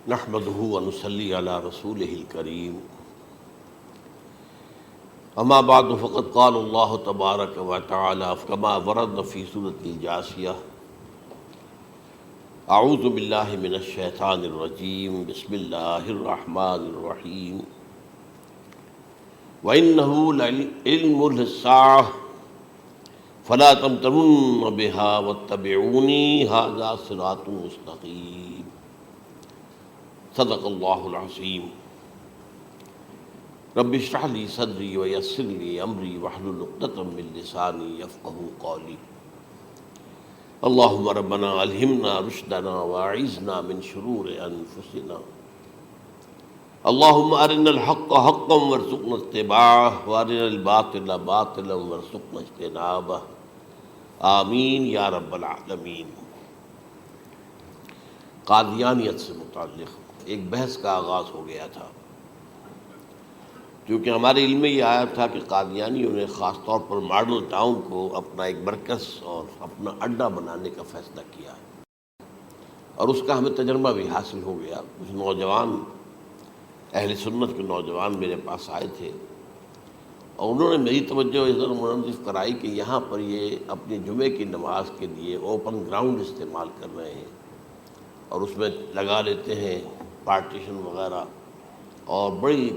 نحمده ونصلي على رسوله الكريم اما بعد فقد قال الله تبارك وتعالى كما ورد في سورة الجاثية اعوذ بالله من الشيطان الرجيم بسم الله الرحمن الرحيم وإنه لعلم للساعة فلا تمترن بها واتبعوني هذا صراط مستقيم صدق اللہ العظیم رب اشرح لی صدری ویسر لی امری واحلل عقدۃ من لسانی یفقہوا قولی اللہم ربنا الہمنا رشدنا واعذنا من شرور انفسنا اللہم ارنا الحق حقا وارزقنا اتباعہ وارنا الباطل باطلا وارزقنا اجتنابہ آمین یا رب العالمین۔ قادیانیت سے متعلق ایک بحث کا آغاز ہو گیا تھا، کیونکہ ہمارے علم میں یہ آیا تھا کہ قادیانیوں نے خاص طور پر ماڈل ٹاؤن کو اپنا ایک مرکز اور اپنا اڈا بنانے کا فیصلہ کیا ہے، اور اس کا ہمیں تجربہ بھی حاصل ہو گیا۔ کچھ نوجوان اہل سنت کے نوجوان میرے پاس آئے تھے اور انہوں نے میری توجہ اس طرح منصرف کرائی کہ یہاں پر یہ اپنی جمعے کی نماز کے لیے اوپن گراؤنڈ استعمال کر رہے ہیں اور اس میں لگا لیتے ہیں پارٹیشن وغیرہ، اور بڑی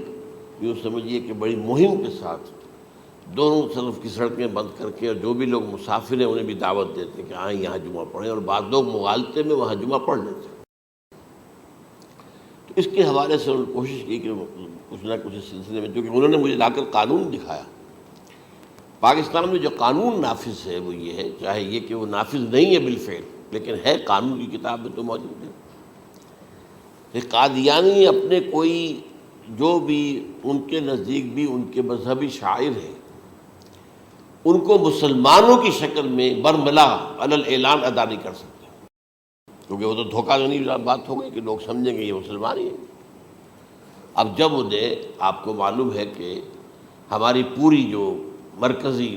یوں سمجھیے کہ بڑی مہم کے ساتھ دونوں طرف کی سڑکیں بند کر کے، اور جو بھی لوگ مسافر ہیں انہیں بھی دعوت دیتے ہیں کہ آئیں یہاں جمعہ پڑھیں، اور بعض لوگ مغالطے میں وہاں جمعہ پڑھ لیتے ہیں۔ تو اس کے حوالے سے انہوں نے کوشش کی کہ کچھ نہ کچھ اس سلسلے میں، کیونکہ انہوں نے مجھے لا کر قانون دکھایا۔ پاکستان میں جو قانون نافذ ہے وہ یہ ہے، چاہے یہ کہ وہ نافذ نہیں ہے بالفعل، لیکن ہے قانون کی کتاب میں تو موجود ہے کہ قادیانی اپنے کوئی جو بھی ان کے نزدیک بھی ان کے مذہبی شاعر ہیں ان کو مسلمانوں کی شکل میں برملا علی الاعلان ادا نہیں کر سکتے، کیونکہ وہ تو دھوکہ دہی بات ہو گئی کہ لوگ سمجھیں گے یہ مسلمان ہی ہیں۔ اب جب انہیں، آپ کو معلوم ہے کہ ہماری پوری جو مرکزی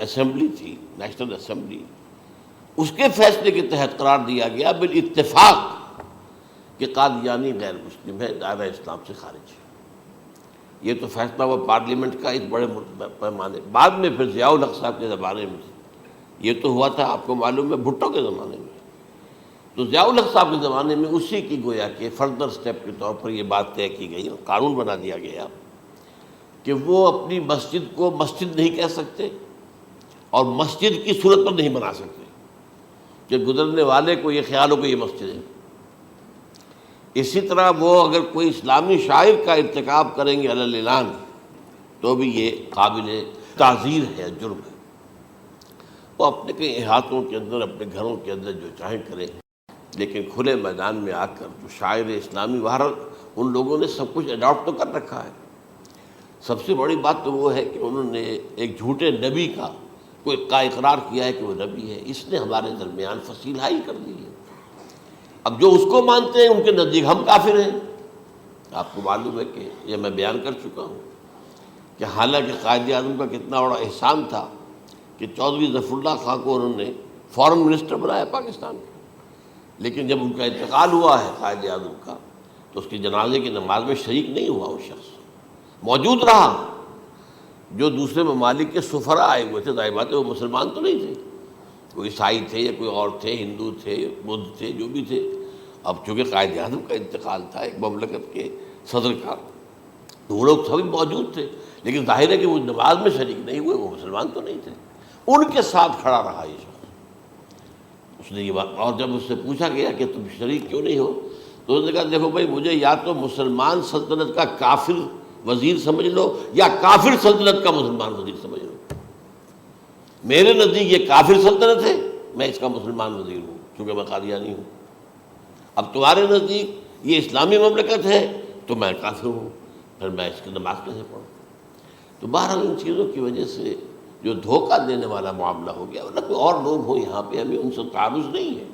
اسمبلی تھی، نیشنل اسمبلی، اس کے فیصلے کے تحت قرار دیا گیا بالاتفاق کہ قادیانی غیر مسلم ہے، دائرہ اسلام سے خارج ہے۔ یہ تو فیصلہ وہ پارلیمنٹ کا اس بڑے پیمانے، بعد میں پھر ضیاء الحق صاحب کے زمانے میں یہ تو ہوا تھا، آپ کو معلوم ہے، بھٹو کے زمانے میں۔ تو ضیاء الحق صاحب کے زمانے میں اسی کی گویا کہ فردر سٹیپ کے طور پر یہ بات طے کی گئی اور قانون بنا دیا گیا کہ وہ اپنی مسجد کو مسجد نہیں کہہ سکتے اور مسجد کی صورت پر نہیں بنا سکتے کہ گزرنے والے کو یہ خیال ہو کہ یہ مسجد ہے۔ اسی طرح وہ اگر کوئی اسلامی شاعر کا ارتکاب کریں گے علی الاعلان تو بھی یہ قابل تعزیر ہے، جرم ہے۔ وہ اپنے کئی احاطوں کے اندر، اپنے گھروں کے اندر جو چاہیں کریں، لیکن کھلے میدان میں آ کر جو شاعر اسلامی باہر ان لوگوں نے سب کچھ اڈاپٹ تو کر رکھا ہے۔ سب سے بڑی بات تو وہ ہے کہ انہوں نے ایک جھوٹے نبی کا اقرار کیا ہے کہ وہ نبی ہے، اس نے ہمارے درمیان فصیل حائل کر دی ہے۔ اب جو اس کو مانتے ہیں ان کے نزدیک ہم کافر ہیں۔ آپ کو معلوم ہے کہ یہ میں بیان کر چکا ہوں کہ حالانکہ قائد اعظم کا کتنا بڑا احسان تھا کہ چودھری ظفر اللہ خان کو انہوں نے فارن منسٹر بنایا پاکستان کا، لیکن جب ان کا انتقال ہوا ہے قائد اعظم کا تو اس کی جنازے کی نماز میں شریک نہیں ہوا، وہ شخص موجود رہا۔ جو دوسرے ممالک کے سفراء آئے ہوئے تھے، ظاہر بات ہے وہ مسلمان تو نہیں تھے، کوئی عیسائی تھے یا کوئی اور تھے، ہندو تھے، بدھ تھے، جو بھی تھے۔ اب چونکہ قائد اعظم کا انتقال تھا ایک مملکت کے صدر کا، تو وہ لوگ سبھی موجود تھے، لیکن ظاہر ہے کہ وہ نماز میں شریک نہیں ہوئے، وہ مسلمان تو نہیں تھے۔ ان کے ساتھ کھڑا رہا یہ شخص۔ اس نے یہ بات، اور جب اس سے پوچھا گیا کہ تم شریک کیوں نہیں ہو تو اس نے کہا دیکھو بھائی، مجھے یا تو مسلمان سلطنت کا کافر وزیر سمجھ لو یا کافر سلطنت کا مسلمان وزیر سمجھ لو۔ میرے نزدیک یہ کافر سلطنت ہے، میں اس کا مسلمان وزیر ہوں کیونکہ میں قادیانی ہوں۔ اب تمہارے نزدیک یہ اسلامی مملکت ہے تو میں کافر ہوں، پھر میں اس کی نماز کیسے پڑھوں؟ تو بہرحال ان چیزوں کی وجہ سے جو دھوکہ دینے والا معاملہ ہو گیا، ورنہ کوئی اور لوگ ہوں یہاں پہ، ہمیں ان سے تعارض نہیں ہے۔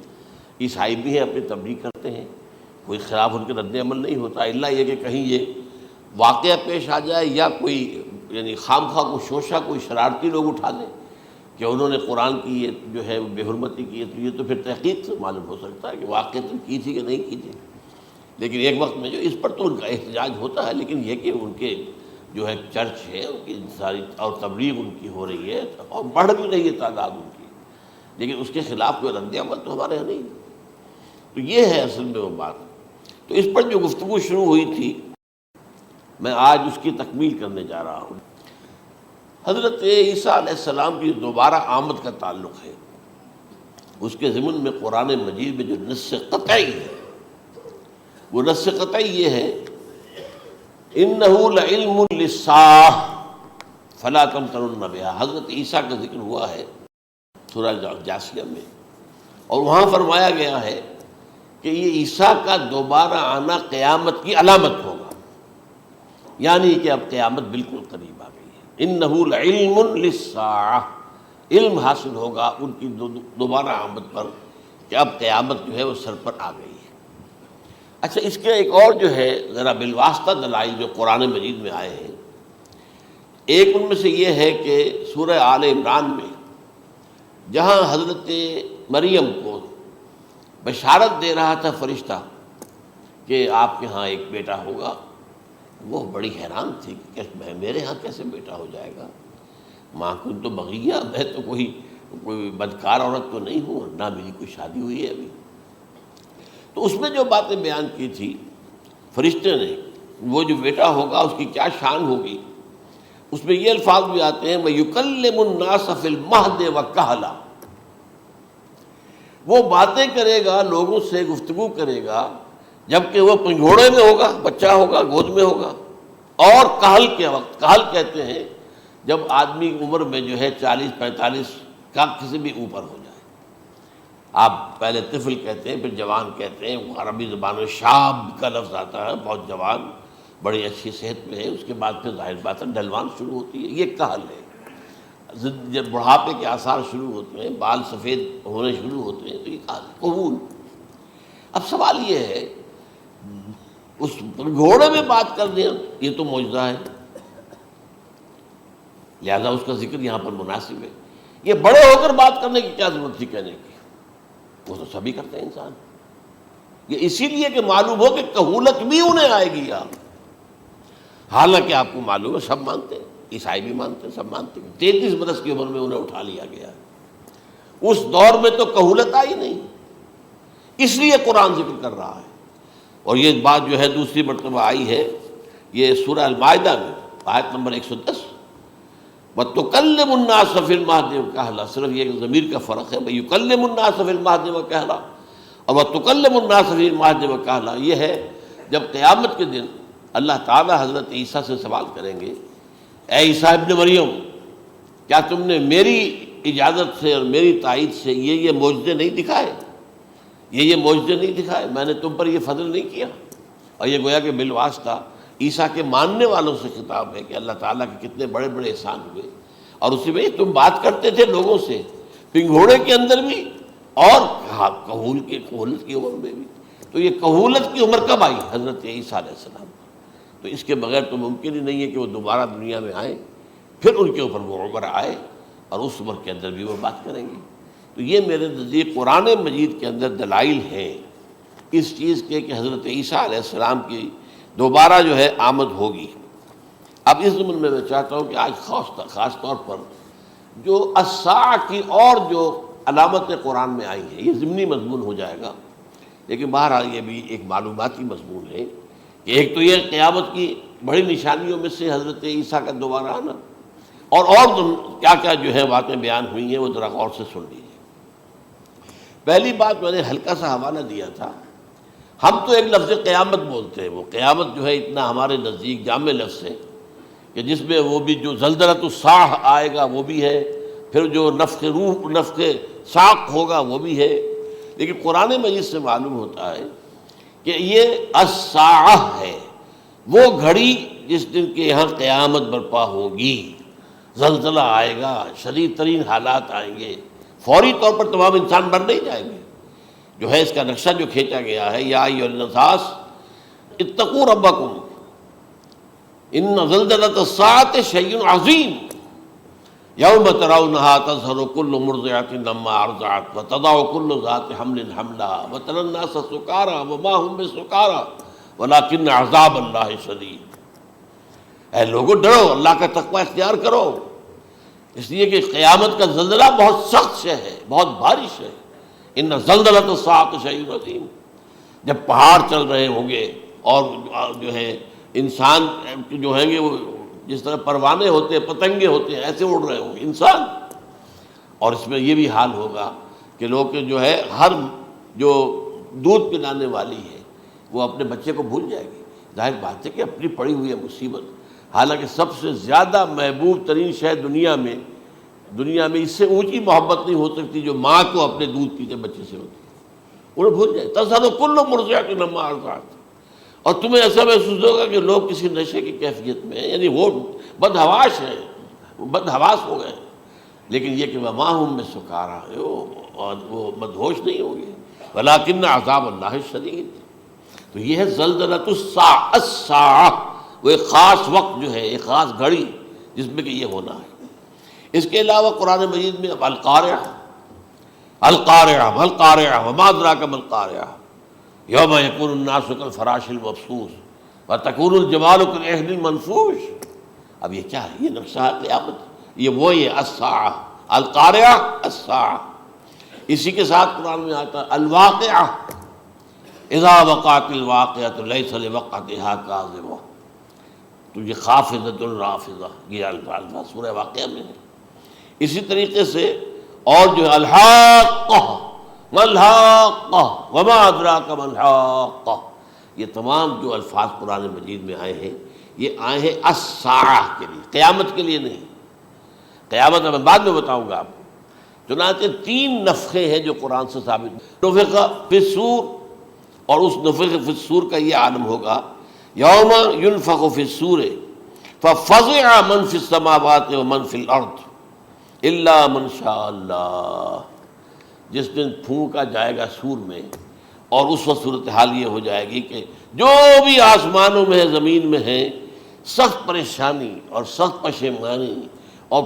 عیسائی بھی ہیں، اپنی تبلیغ کرتے ہیں، کوئی خلاف ان کے رد عمل نہیں ہوتا، الا یہ کہ کہیں یہ واقعہ پیش آ جائے یا کوئی یعنی خام خواہ کو شوشہ کوئی شرارتی لوگ اٹھا دیں کہ انہوں نے قرآن کی یہ جو ہے بے حرمتی کی ہے، تو یہ تو پھر تحقیق سے معلوم ہو سکتا ہے کہ واقعتاً کی تھی کہ نہیں کی تھی۔ لیکن ایک وقت میں جو اس پر تو ان کا احتجاج ہوتا ہے، لیکن یہ کہ ان کے جو ہے چرچ ہے ان کی ساری اور تبلیغ ان کی ہو رہی ہے اور بڑھ بھی رہی ہے تعداد ان کی، لیکن اس کے خلاف کوئی رد عمل تو ہمارے یہاں نہیں۔ تو یہ ہے اصل میں وہ بات۔ تو اس پر جو گفتگو شروع ہوئی تھی میں آج اس کی تکمیل کرنے جا رہا ہوں۔ حضرت عیسیٰ علیہ السلام کی دوبارہ آمد کا تعلق ہے، اس کے ضمن میں قرآن مجید میں جو نص قطعی ہے، وہ نص قطعی یہ ہے اِنَّهُ لَعِلْمٌ لِلسَّاعَةِ فَلَا تَمْتَرُنَّ بِهَا۔ حضرت عیسیٰ کا ذکر ہوا ہے سورہ جاثیہ میں، اور وہاں فرمایا گیا ہے کہ یہ عیسیٰ کا دوبارہ آنا قیامت کی علامت ہوگا، یعنی کہ اب قیامت بالکل قریب آ گئی ہے۔ اِنَّهُ لَعِلْمٌ لِلسَّاعَةِ، علم حاصل ہوگا ان کی دوبارہ آمد پر کہ اب قیامت جو ہے وہ سر پر آ گئی ہے۔ اچھا، اس کے ایک اور جو ہے ذرا بالواسطہ دلائل جو قرآن مجید میں آئے ہیں، ایک ان میں سے یہ ہے کہ سورہ آل عمران میں جہاں حضرت مریم کو بشارت دے رہا تھا فرشتہ کہ آپ کے ہاں ایک بیٹا ہوگا، وہ بڑی حیران تھی کہ میرے ہاں کیسے بیٹا ہو جائے گا، ماں کن تو بغیہ، میں تو کوئی بدکار عورت تو نہیں ہوں، نہ میری کوئی شادی ہوئی ہے ابھی۔ تو اس میں جو باتیں بیان کی تھی فرشتے نے، وہ جو بیٹا ہوگا اس کی کیا شان ہوگی، اس میں یہ الفاظ بھی آتے ہیں وَيُكَلِّمُ النَّاسَ فِي الْمَهْدِ وَكَهْلًا، وہ باتیں کرے گا، لوگوں سے گفتگو کرے گا جبکہ وہ پنگھوڑے میں ہوگا، بچہ ہوگا، گود میں ہوگا، اور کہل کے وقت، کہل کہتے ہیں جب آدمی عمر میں جو ہے 40-45 کا کسی بھی اوپر ہو جائے، آپ پہلے طفل کہتے ہیں، پھر جوان کہتے ہیں، عربی زبان میں شاب کا لفظ آتا ہے، بہت جوان، بڑی اچھی صحت میں ہے، اس کے بعد پھر ظاہر بات ہے ڈھلوان شروع ہوتی ہے، یہ کہل ہے۔ جب بڑھاپے کے آثار شروع ہوتے ہیں، بال سفید ہونے شروع ہوتے ہیں، تو یہ کہل، قبول۔ اب سوال یہ ہے اس گھوڑے میں بات کر دیں، یہ تو معجزہ ہے، لہذا اس کا ذکر یہاں پر مناسب ہے۔ یہ بڑے ہو کر بات کرنے کی کیا ضرورت تھی کہنے کی، وہ تو سبھی کرتے ہیں انسان، یہ اسی لیے کہ معلوم ہو کہ کہولت بھی انہیں آئے گی یار، حالانکہ آپ کو معلوم ہے سب مانتے ہیں، عیسائی بھی مانتے ہیں، سب مانتے ہیں، 33 برس کی عمر میں انہیں اٹھا لیا گیا، اس دور میں تو کہولت آئی نہیں، اس لیے قرآن ذکر کر رہا ہے۔ اور یہ بات جو ہے دوسری مرتبہ آئی ہے یہ سورہ المائدہ میں آیت نمبر 110، وَتُكَلِّمُ النَّاسَ فِي الْمَهْدِ وَكَهْلًا، صرف یہ ضمیر کا فرق ہے، وَيُكَلِّمُ النَّاسَ فِي الْمَهْدِ وَكَهْلًا، اور وَتُكَلِّمُ النَّاسَ فِي الْمَهْدِ وَكَهْلًا یہ ہے جب قیامت کے دن اللہ تعالیٰ حضرت عیسیٰ سے سوال کریں گے، اے عیسیٰ ابن مریم، کیا تم نے میری اجازت سے اور میری تائید سے یہ معجزے نہیں دکھائے، یہ معجزے نہیں دکھائے، میں نے تم پر یہ فضل نہیں کیا؟ اور یہ گویا کہ بالواسطہ عیسیٰ کے ماننے والوں سے خطاب ہے کہ اللہ تعالیٰ کے کتنے بڑے بڑے احسان ہوئے، اور اسی میں تم بات کرتے تھے لوگوں سے پنگھوڑے کے اندر بھی اور کہولت کی عمر میں بھی، تو یہ کہولت کی عمر کب آئی؟ حضرت عیسیٰ علیہ السلام۔ تو اس کے بغیر تو ممکن ہی نہیں ہے کہ وہ دوبارہ دنیا میں آئیں، پھر ان کے اوپر وہ عمر آئے اور اس عمر کے اندر بھی وہ بات کریں گے۔ تو یہ میرے نزدیک قرآن مجید کے اندر دلائل ہیں اس چیز کے کہ حضرت عیسیٰ علیہ السلام کی دوبارہ جو ہے آمد ہوگی۔ اب اس ضمن میں چاہتا ہوں کہ آج خاص طور پر جو الساعہ کی اور جو علامتیں قرآن میں آئی ہیں، یہ ضمنی مضمون ہو جائے گا، لیکن بہرحال یہ بھی ایک معلوماتی مضمون ہے کہ ایک تو یہ قیامت کی بڑی نشانیوں میں سے حضرت عیسیٰ کا دوبارہ آنا، اور کیا کیا جو ہے باتیں بیان ہوئی ہیں وہ ذرا غور سے سن لیجیے۔ پہلی بات میں نے ہلکا سا حوالہ دیا تھا، ہم تو ایک لفظ قیامت بولتے ہیں، وہ قیامت جو ہے اتنا ہمارے نزدیک جامع لفظ ہے کہ جس میں وہ بھی جو زلزلۃ الساعہ آئے گا وہ بھی ہے، پھر جو نفخ روح، نفخ ساق ہوگا وہ بھی ہے، لیکن قرآن مجید سے معلوم ہوتا ہے کہ یہ الساعہ ہے، وہ گھڑی جس دن کے یہاں قیامت برپا ہوگی، زلزلہ آئے گا، شدید ترین حالات آئیں گے، فوری طور پر تمام انسان مر نہیں جائیں گے۔ جو ہے اس کا نقشہ جو کھینچا گیا ہے، یا ایھا الناس اتقوا ربکم ان زلزلۃ الساعۃ شیء عظیم یوم ترونها تذہل کل مرضعۃ عما ارضعت وتضع کل ذات حمل حملها وتری الناس سکارى وما هم بسکارى ولکن عذاب اللہ شدید، اے لوگوں ڈرو، اللہ کا تقوی اختیار کرو، اس لیے کہ قیامت کا زلزلہ بہت سخت شے ہے، بہت بھاری شے ہے۔ ان زلزلۃ الساعۃ شیء عظیم، جب پہاڑ چل رہے ہوں گے اور جو ہے انسان جو ہیں گے وہ جس طرح پروانے ہوتے ہیں، پتنگے ہوتے ہیں، ایسے اڑ رہے ہوں گے انسان، اور اس میں یہ بھی حال ہوگا کہ لوگ جو ہے ہر جو دودھ پلانے والی ہے وہ اپنے بچے کو بھول جائے گی۔ ظاہر بات ہے کہ اپنی پڑی ہوئی ہے مصیبت، حالانکہ سب سے زیادہ محبوب ترین شے دنیا میں اس سے اونچی محبت نہیں ہو سکتی جو ماں کو اپنے دودھ پیتے بچے سے ہوتی ہے، انہیں بھول جائے۔ تذہل کل مرضعۃ عما ارضعت، اور تمہیں ایسا محسوس ہوگا کہ لوگ کسی نشے کی کیفیت میں ہیں، یعنی وہ بدحواش ہیں، بدحواس ہو گئے، لیکن یہ کہ وما ہم بسکارى، اور وہ مدہوش نہیں ہوں گے، ولکن عذاب اللہ شدید۔ تو یہ ہے زلزلۃ الساعہ، وہ ایک خاص وقت جو ہے، ایک خاص گھڑی جس میں کہ یہ ہونا ہے۔ اس کے علاوہ قرآن مجید میں القارعہ، القارعہ والقارعہ وما ادراک ما القارعہ، یوم یکون الناس کالفراش المبثوث وتکون الجبال کالعہن المنفوش۔ اب یہ کیا ہے؟ یہ نقشہ ہے قیامت، یہ الساعہ، القارعہ الساعہ۔ اسی کے ساتھ قرآن میں آتا ہے الواقعہ، اذا وقعت الواقعۃ لیس لوقعتها کاذبہ، تو یہ خافضۃ رافضہ، یہ الفاظ سورہ واقعہ میں ہے۔ اسی طریقے سے اور جو ہے الحاقہ، ما الحاقہ وما ادراک ما الحاقہ، یہ تمام جو الفاظ قرآن مجید میں آئے ہیں یہ آئے ہیں الساعہ کے لیے، قیامت کے لیے نہیں۔ قیامت میں بعد میں بتاؤں گا آپ کو۔ چنانچہ 3 نفخے ہیں جو قرآن سے ثابت، نفخ فی الصور، اور اس نفخ فی الصور کا یہ عالم ہوگا یوم ینفخ فی الصور ففزع من فی السماوات ومن فی الارض الا من شاء اللہ، جس دن پھونکا جائے گا سور میں، اور اس وقت صورتحال یہ ہو جائے گی کہ جو بھی آسمانوں میں ہے، زمین میں ہے، سخت پریشانی اور سخت پشیمانی اور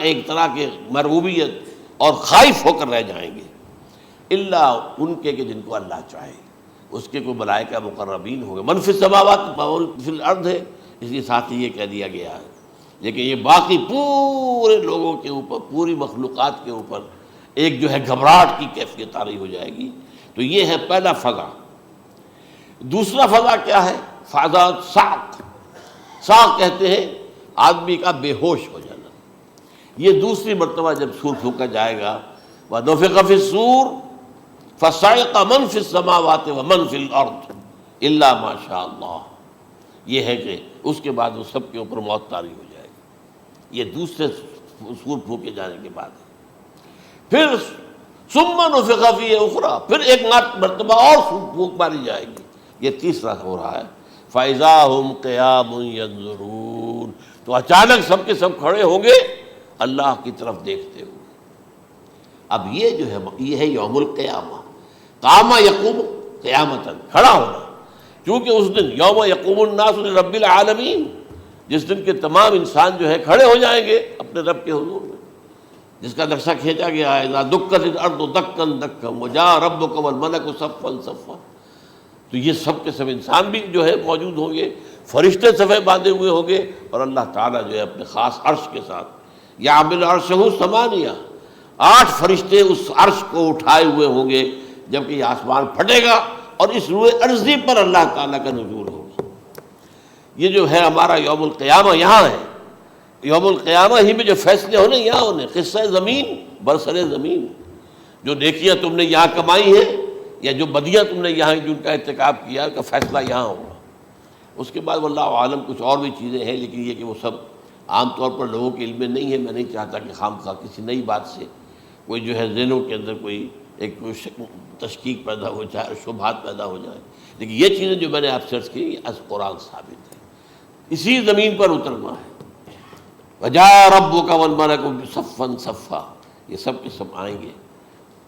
ایک طرح کے مرعوبیت اور خائف ہو کر رہ جائیں گے، الا ان کے کہ جن کو اللہ چاہے، اس کے کوئی ملائکہ مقربین ہوں گے۔ من فی السماوات فی الارض ہے، اس لیے ساتھ ہی یہ کہہ دیا گیا ہے، لیکن یہ باقی پورے لوگوں کے اوپر، پوری مخلوقات کے اوپر ایک جو ہے گھبراہٹ کی کیفیت طاری ہو جائے گی۔ تو یہ ہے پہلا فضا۔ دوسرا فضا کیا ہے؟ فضا صعق، صعق کہتے ہیں آدمی کا بے ہوش ہو جانا۔ یہ دوسری مرتبہ جب سور پھونکا جائے گا، وَنُفِخَ فِي الصُّورِ فَصَعِقَ مَن فِي السَّمَاوَاتِ وَمَن فِي الْأَرْضِ إِلَّا مَا شَاءَ اللَّهُ، یہ ہے کہ اس کے بعد وہ سب کے اوپر موت طاری ہو جائے گی۔ یہ دوسرے سور پھونکے جانے کے بعد ہے۔ پھر ثُمَّ نُفِخَ فِيهِ أُخْرَى، پھر ایک مرتبہ اور پھونک ماری جائے گی، یہ تیسرا ہو رہا ہے۔ فَإِذَا هُمْ قِيَامٌ يَنظُرُونَ، تو اچانک سب کے سب کھڑے ہوں گے اللہ کی طرف دیکھتے ہوئے۔ اب یہ جو ہے یہ ہے یوم القیامہ، قام یقوم قیامتاً، کھڑا ہونا، کیونکہ اس دن یوم یقوم الناس لرب العالمین، جس دن کے تمام انسان جو ہے کھڑے ہو جائیں گے اپنے رب کے حضور میں، جس کا نقشہ کھینچا گیا ہے اذا دکت الارض دکا دکا وجاء ربک والملک صفا صفا۔ تو یہ سب کے سب انسان بھی جو ہے موجود ہوں گے، فرشتے صفے باندھے ہوئے ہوں گے، اور اللہ تعالیٰ جو ہے اپنے خاص عرش کے ساتھ، یحمل عرشہ ثمانیہ، 8 فرشتے اس عرش کو اٹھائے ہوئے ہوں گے، جبکہ یہ آسمان پھٹے گا اور اس روئے ارضی پر اللہ تعالیٰ کا نزول ہوگا۔ یہ جو ہے ہمارا یوم القیامہ یہاں ہے، یوم القیامہ ہی میں جو فیصلے ہونے یہاں ہونے، قصہ زمین برسر زمین، جو نیکیاں تم نے یہاں کمائی ہیں یا جو بدیاں تم نے یہاں جن کا ارتکاب کیا کا فیصلہ یہاں ہوگا۔ اس کے بعد واللہ عالم کچھ اور بھی چیزیں ہیں، لیکن یہ کہ وہ سب عام طور پر لوگوں کے علم میں نہیں ہے۔ میں نہیں چاہتا کہ خام خواہ کسی نئی بات سے کوئی جو ہے ذہنوں کے اندر کوئی ایک تشکیک پیدا ہو جائے اور شبہات پیدا ہو جائے، لیکن یہ چیزیں جو میں نے آپ سرچ کی از قرآن ثابت ہے، اسی زمین پر اترنا ہے۔ وجاء ربک والملک صفا صفا، یہ سب کے سب آئیں گے،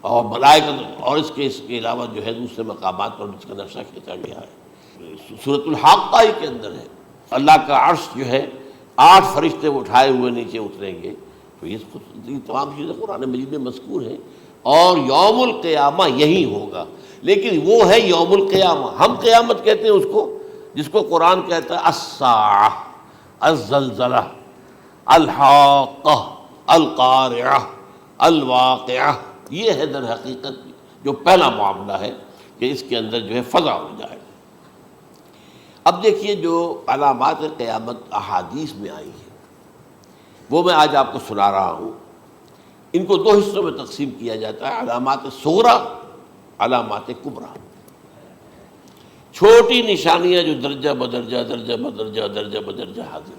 اور ملائکہ، اور اس کے علاوہ جو ہے دوسرے مقامات پر جس کا نقشہ کھینچا گیا ہے سورۃ الحاقہ کے اندر ہے، اللہ کا عرش جو ہے 8 فرشتے اٹھائے ہوئے نیچے اتریں گے۔ تو یہ تمام چیزیں قرآن مجید میں مذکور ہیں، اور یوم القیامہ یہی ہوگا، لیکن وہ ہے یوم القیامہ، ہم قیامت کہتے ہیں اس کو، جس کو قرآن کہتا ہے الساعہ، الزلزلہ، الحاقہ، القارعہ، الواقعہ، یہ ہے در حقیقت جو پہلا معاملہ ہے کہ اس کے اندر جو ہے فضا ہو جائے۔ اب دیکھیے جو علامات قیامت احادیث میں آئی ہیں وہ میں آج آپ کو سنا رہا ہوں۔ ان کو دو حصوں میں تقسیم کیا جاتا ہے، علامات صغریٰ، علامات کبریٰ۔ چھوٹی نشانیاں جو درجہ بدرجہ درجہ بدرجہ درجہ بدرجہ حاضر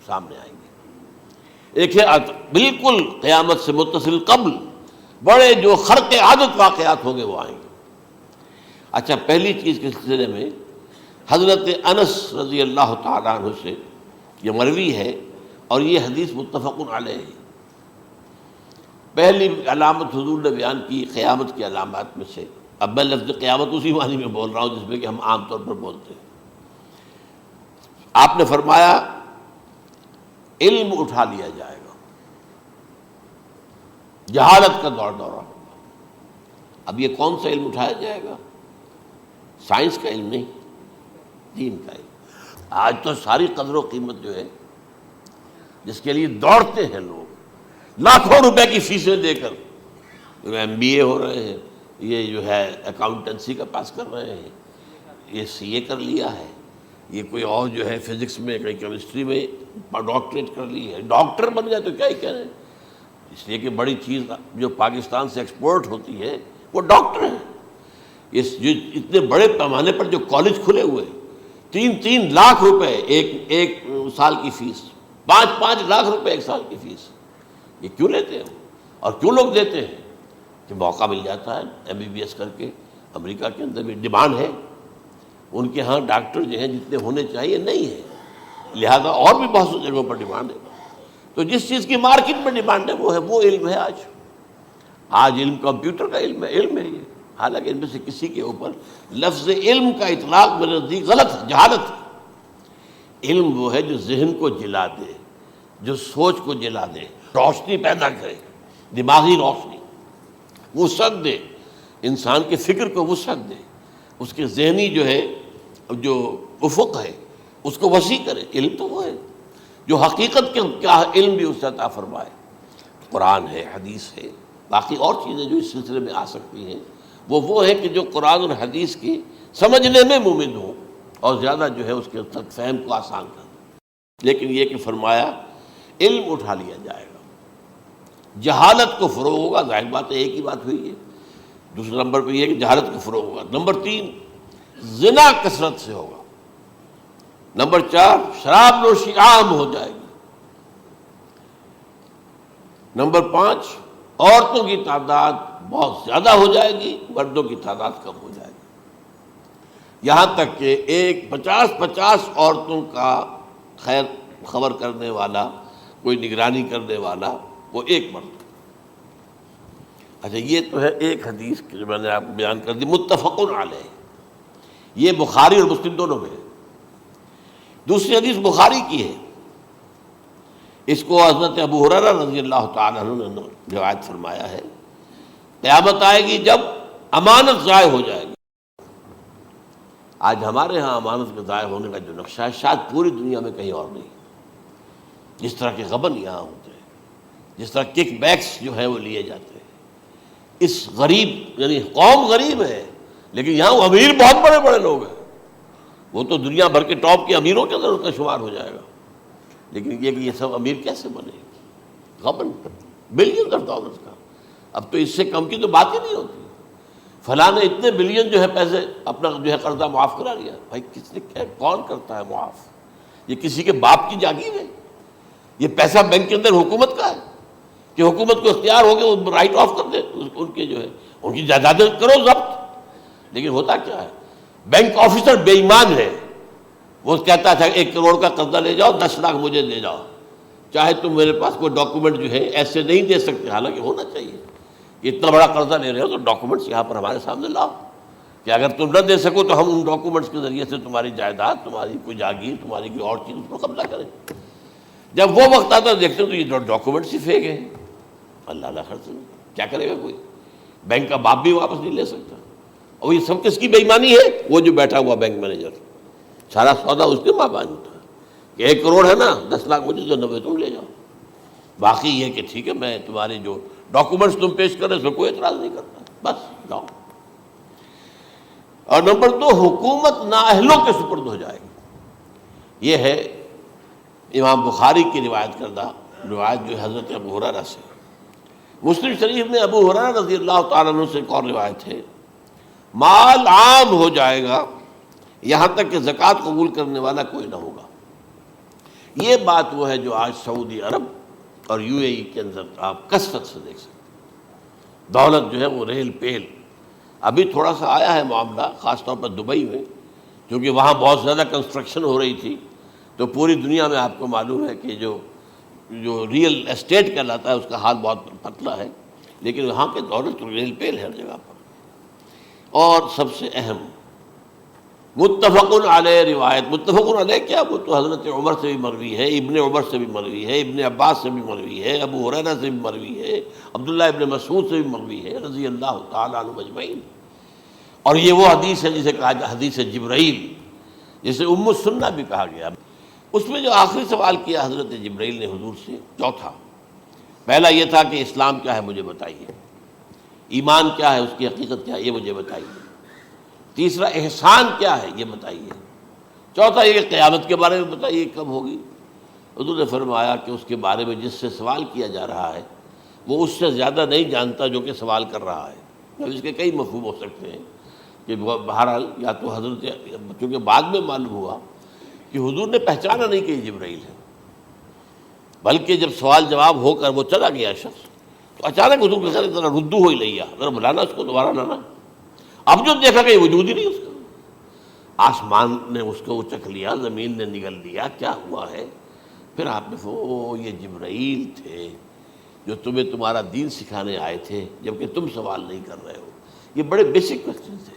سامنے آئیں گے۔ ایک ہے بالکل قیامت سے متصل قبل بڑے جو خرق عادت واقعات ہوں گے وہ آئیں گے۔ اچھا، پہلی چیز کے سلسلے میں حضرت انس رضی اللہ تعالیٰ عنہ سے یہ مروی ہے اور یہ حدیث متفق علیہ ہے۔ پہلی علامت حضور نے بیان کی قیامت کی علامات میں سے، اب میں لفظ قیامت اسی معنی میں بول رہا ہوں جس میں کہ ہم عام طور پر بولتے ہیں۔ آپ نے فرمایا علم اٹھا لیا جائے گا، جہالت کا دورہ ہوگا۔ اب یہ کون سا علم اٹھایا جائے گا؟ سائنس کا علم نہیں، دین کا علم۔ آج تو ساری قدر و قیمت جو ہے جس کے لیے دوڑتے ہیں لوگ، لاکھوں روپے کی فیسیں دے کر، ایم بی اے ہو رہے ہیں، یہ جو ہے اکاؤنٹنسی کا پاس کر رہے ہیں، یہ سی اے کر لیا ہے، یہ کوئی اور جو ہے فزکس میں، کوئی کیمسٹری میں ڈاکٹریٹ کر لی ہے، ڈاکٹر بن گیا تو کیا ہی کہہ رہے ہیں۔ اس لیے کہ بڑی چیز جو پاکستان سے ایکسپورٹ ہوتی ہے وہ ڈاکٹر ہیں۔ جو اتنے بڑے پیمانے پر جو کالج کھلے ہوئے، 3 لاکھ روپے ایک سال کی فیس، 5 لاکھ روپے ایک سال کی فیس، یہ کیوں لیتے ہیں اور کیوں لوگ دیتے ہیں؟ کہ موقع مل جاتا ہے ایم بی بی ایس کر کے۔ امریکہ کے اندر بھی ڈیمانڈ ہے، ان کے ہاں ڈاکٹر جو ہیں جتنے ہونے چاہیے نہیں ہے، لہذا اور بھی بہت سی جگہوں پر ڈیمانڈ ہے۔ تو جس چیز کی مارکیٹ میں ڈیمانڈ ہے وہ علم ہے۔ آج علم کمپیوٹر کا علم ہے یہ، حالانکہ ان میں سے کسی کے اوپر لفظ علم کا اطلاق میرے نزدیک غلط ہے، جہالت ہے۔ علم وہ ہے جو ذہن کو جلا دے، جو سوچ کو جلا دے، روشنی پیدا کرے، دماغی روشنی، وسعت دے، انسان کے فکر کو وسعت دے، اس کے ذہنی جو ہے جو افق ہے اس کو وسیع کرے۔ علم تو وہ ہے جو حقیقت کے کیا علم بھی اس سے عطا فرمائے۔ قرآن ہے، حدیث ہے، باقی اور چیزیں جو اس سلسلے میں آ سکتی ہیں وہ ہے کہ جو قرآن اور حدیث کی سمجھنے میں مومن ہوں اور زیادہ جو ہے اس کے تک فہم کو آسان کر دیں۔ لیکن یہ کہ فرمایا علم اٹھا لیا جائے گا، جہالت کو فروغ ہوگا، ظاہر بات ہے ایک ہی بات ہوئی ہے۔ دوسرے نمبر پہ یہ کہ جہالت کو فروغ ہوگا۔ نمبر 3 زنا کثرت سے ہوگا۔ نمبر 4 شراب نوشی عام ہو جائے گی۔ نمبر 5 عورتوں کی تعداد بہت زیادہ ہو جائے گی، مردوں کی تعداد کم ہو جائے گی، یہاں تک کہ 50 عورتوں کا خیر خبر کرنے والا، کوئی نگرانی کرنے والا، وہ ایک مرد۔ اچھا، یہ تو ہے ایک حدیث جو میں نے آپ کو بیان کر دی، متفق علیہ، یہ بخاری اور مسلم دونوں میں ہے۔ دوسری حدیث بخاری کی ہے، اس کو حضرت ابو ہریرہ رضی اللہ تعالیٰ عنہ نے روایت فرمایا ہے، قیامت آئے گی جب امانت ضائع ہو جائے گی۔ آج ہمارے ہاں امانت کے ضائع ہونے کا جو نقشہ ہے شاید پوری دنیا میں کہیں اور نہیں۔ جس طرح کے غبن یہاں ہوتے ہیں، جس طرح کک بیکس جو ہے وہ لیے جاتے ہیں، اس غریب یعنی قوم غریب ہے لیکن یہاں وہ امیر بہت بڑے بڑے لوگ ہیں، وہ تو دنیا بھر کے ٹاپ کے امیروں کے اندر اس کا شمار ہو جائے گا۔ لیکن یہ کہ یہ سب امیر کیسے بنے؟ غبن بلین آف ڈالرز کا، اب تو اس سے کم کی تو بات ہی نہیں ہوتی۔ فلاں نے اتنے بلین جو ہے پیسے اپنا جو ہے قرضہ معاف کرا لیا۔ بھائی کس نے کیا، کون کرتا ہے معاف؟ یہ کسی کے باپ کی جاگیر ہے؟ یہ پیسہ بینک کے اندر حکومت کا ہے کہ حکومت کو اختیار ہو گیا وہ رائٹ آف کر دے ان کے جو ہے ان کی جائیدادیں کرو ضبط۔ لیکن ہوتا کیا ہے، بینک آفیسر بے ایمان ہے، وہ کہتا تھا 1 کروڑ کا قرضہ لے جاؤ، 10 لاکھ مجھے دے جاؤ، چاہے تم میرے پاس کوئی ڈاکومنٹ جو ہے ایسے نہیں دے سکتے، حالانکہ ہونا چاہیے کہ اتنا بڑا قرضہ لے رہے ہو تو ڈاکومنٹس یہاں پر ہمارے سامنے لاؤ کہ اگر تم نہ دے سکو تو ہم ان ڈاکومنٹس کے ذریعے سے تمہاری جائیداد، تمہاری کوئی جاگیر، تمہاری کوئی اور چیز اس کو قبضہ کریں۔ جب وہ وقت آتا دیکھتے تو یہ ڈاکومنٹس ہی فیک ہیں، اللہ اللہ خرچ کیا کرے گا کوئی؟ بینک کا باپ بھی واپس نہیں لے سکتا۔ اور یہ سب کس کی بے ایمانی ہے؟ وہ جو بیٹھا ہوا بینک مینیجر، سارا سودا اس کے ماں باپ تھا کہ 1 کروڑ ہے نا، 10 لاکھ مجھے تو 90 تم لے جاؤ، باقی یہ کہ ٹھیک ہے میں تمہارے جو ڈاکومنٹس تم پیش کر رہے اس میں کوئی اعتراض نہیں کرتا، بس جاؤ۔ اور نمبر 2، حکومت نااہلوں کے سپرد ہو جائے گی۔ یہ ہے امام بخاری کی روایت کردہ روایت جو حضرت ابو ہریرہ سے۔ مسلم شریف میں ابو ہریرہ رضی اللہ تعالیٰ عنہ سے ایک اور روایت ہے، مال عام ہو جائے گا یہاں تک کہ زکوٰۃ قبول کرنے والا کوئی نہ ہوگا۔ یہ بات وہ ہے جو آج سعودی عرب اور UAE کے اندر آپ کثرت سے دیکھ سکتے ہیں۔ دولت جو ہے وہ ریل پیل، ابھی تھوڑا سا آیا ہے معاملہ خاص طور پر دبئی میں، کیونکہ وہاں بہت زیادہ کنسٹرکشن ہو رہی تھی، تو پوری دنیا میں آپ کو معلوم ہے کہ جو ریئل اسٹیٹ کہلاتا ہے اس کا حال بہت پتلا ہے، لیکن وہاں کے دولت ریل پیل ہے ہر جگہ پر۔ اور سب سے اہم متفق علیہ روایت، متفق علیہ کیا، وہ تو حضرت عمر سے بھی مروی ہے، ابن عمر سے بھی مروی ہے، ابن عباس سے بھی مروی ہے، ابو ہریرہ سے بھی مروی ہے، عبداللہ ابن مسعود سے بھی مروی ہے رضی اللہ تعالیٰ عنہ اجمعین۔ اور یہ وہ حدیث ہے جسے کہا جاتا حدیث جبرائیل، جسے ام السنہ بھی کہا گیا۔ اس میں جو آخری سوال کیا حضرت جبرائیل نے حضور سے، چوتھا، پہلا یہ تھا کہ اسلام کیا ہے مجھے بتائیے، ایمان کیا ہے، اس کی حقیقت کیا ہے یہ مجھے بتائیے، تیسرا احسان کیا ہے یہ بتائیے، چوتھا یہ کہ قیامت کے بارے میں بتائیے کب ہوگی۔ حضور نے فرمایا کہ اس کے بارے میں جس سے سوال کیا جا رہا ہے وہ اس سے زیادہ نہیں جانتا جو کہ سوال کر رہا ہے۔ اب اس کے کئی مفہوم ہو سکتے ہیں کہ بہرحال یا تو حضرت، چونکہ بعد میں معلوم ہوا کہ حضور نے پہچانا نہیں کہ یہ جبرائیل ہے، بلکہ جب سوال جواب ہو کر وہ چلا گیا شخص تو اچانک حضور کے ساتھ ذرا ردو ہو ہی لیا، ذرا بلانا اس کو دوبارہ لانا۔ اب جو دیکھا کہ وجود ہی نہیں اس کا، آسمان نے اس کو چکھ لیا، زمین نے نگل لیا، کیا ہوا ہے؟ پھر آپ نے یہ جبرائیل تھے جو تمہیں تمہارا دین سکھانے آئے تھے جبکہ تم سوال نہیں کر رہے ہو۔ یہ بڑے بیسک کوسچن تھے،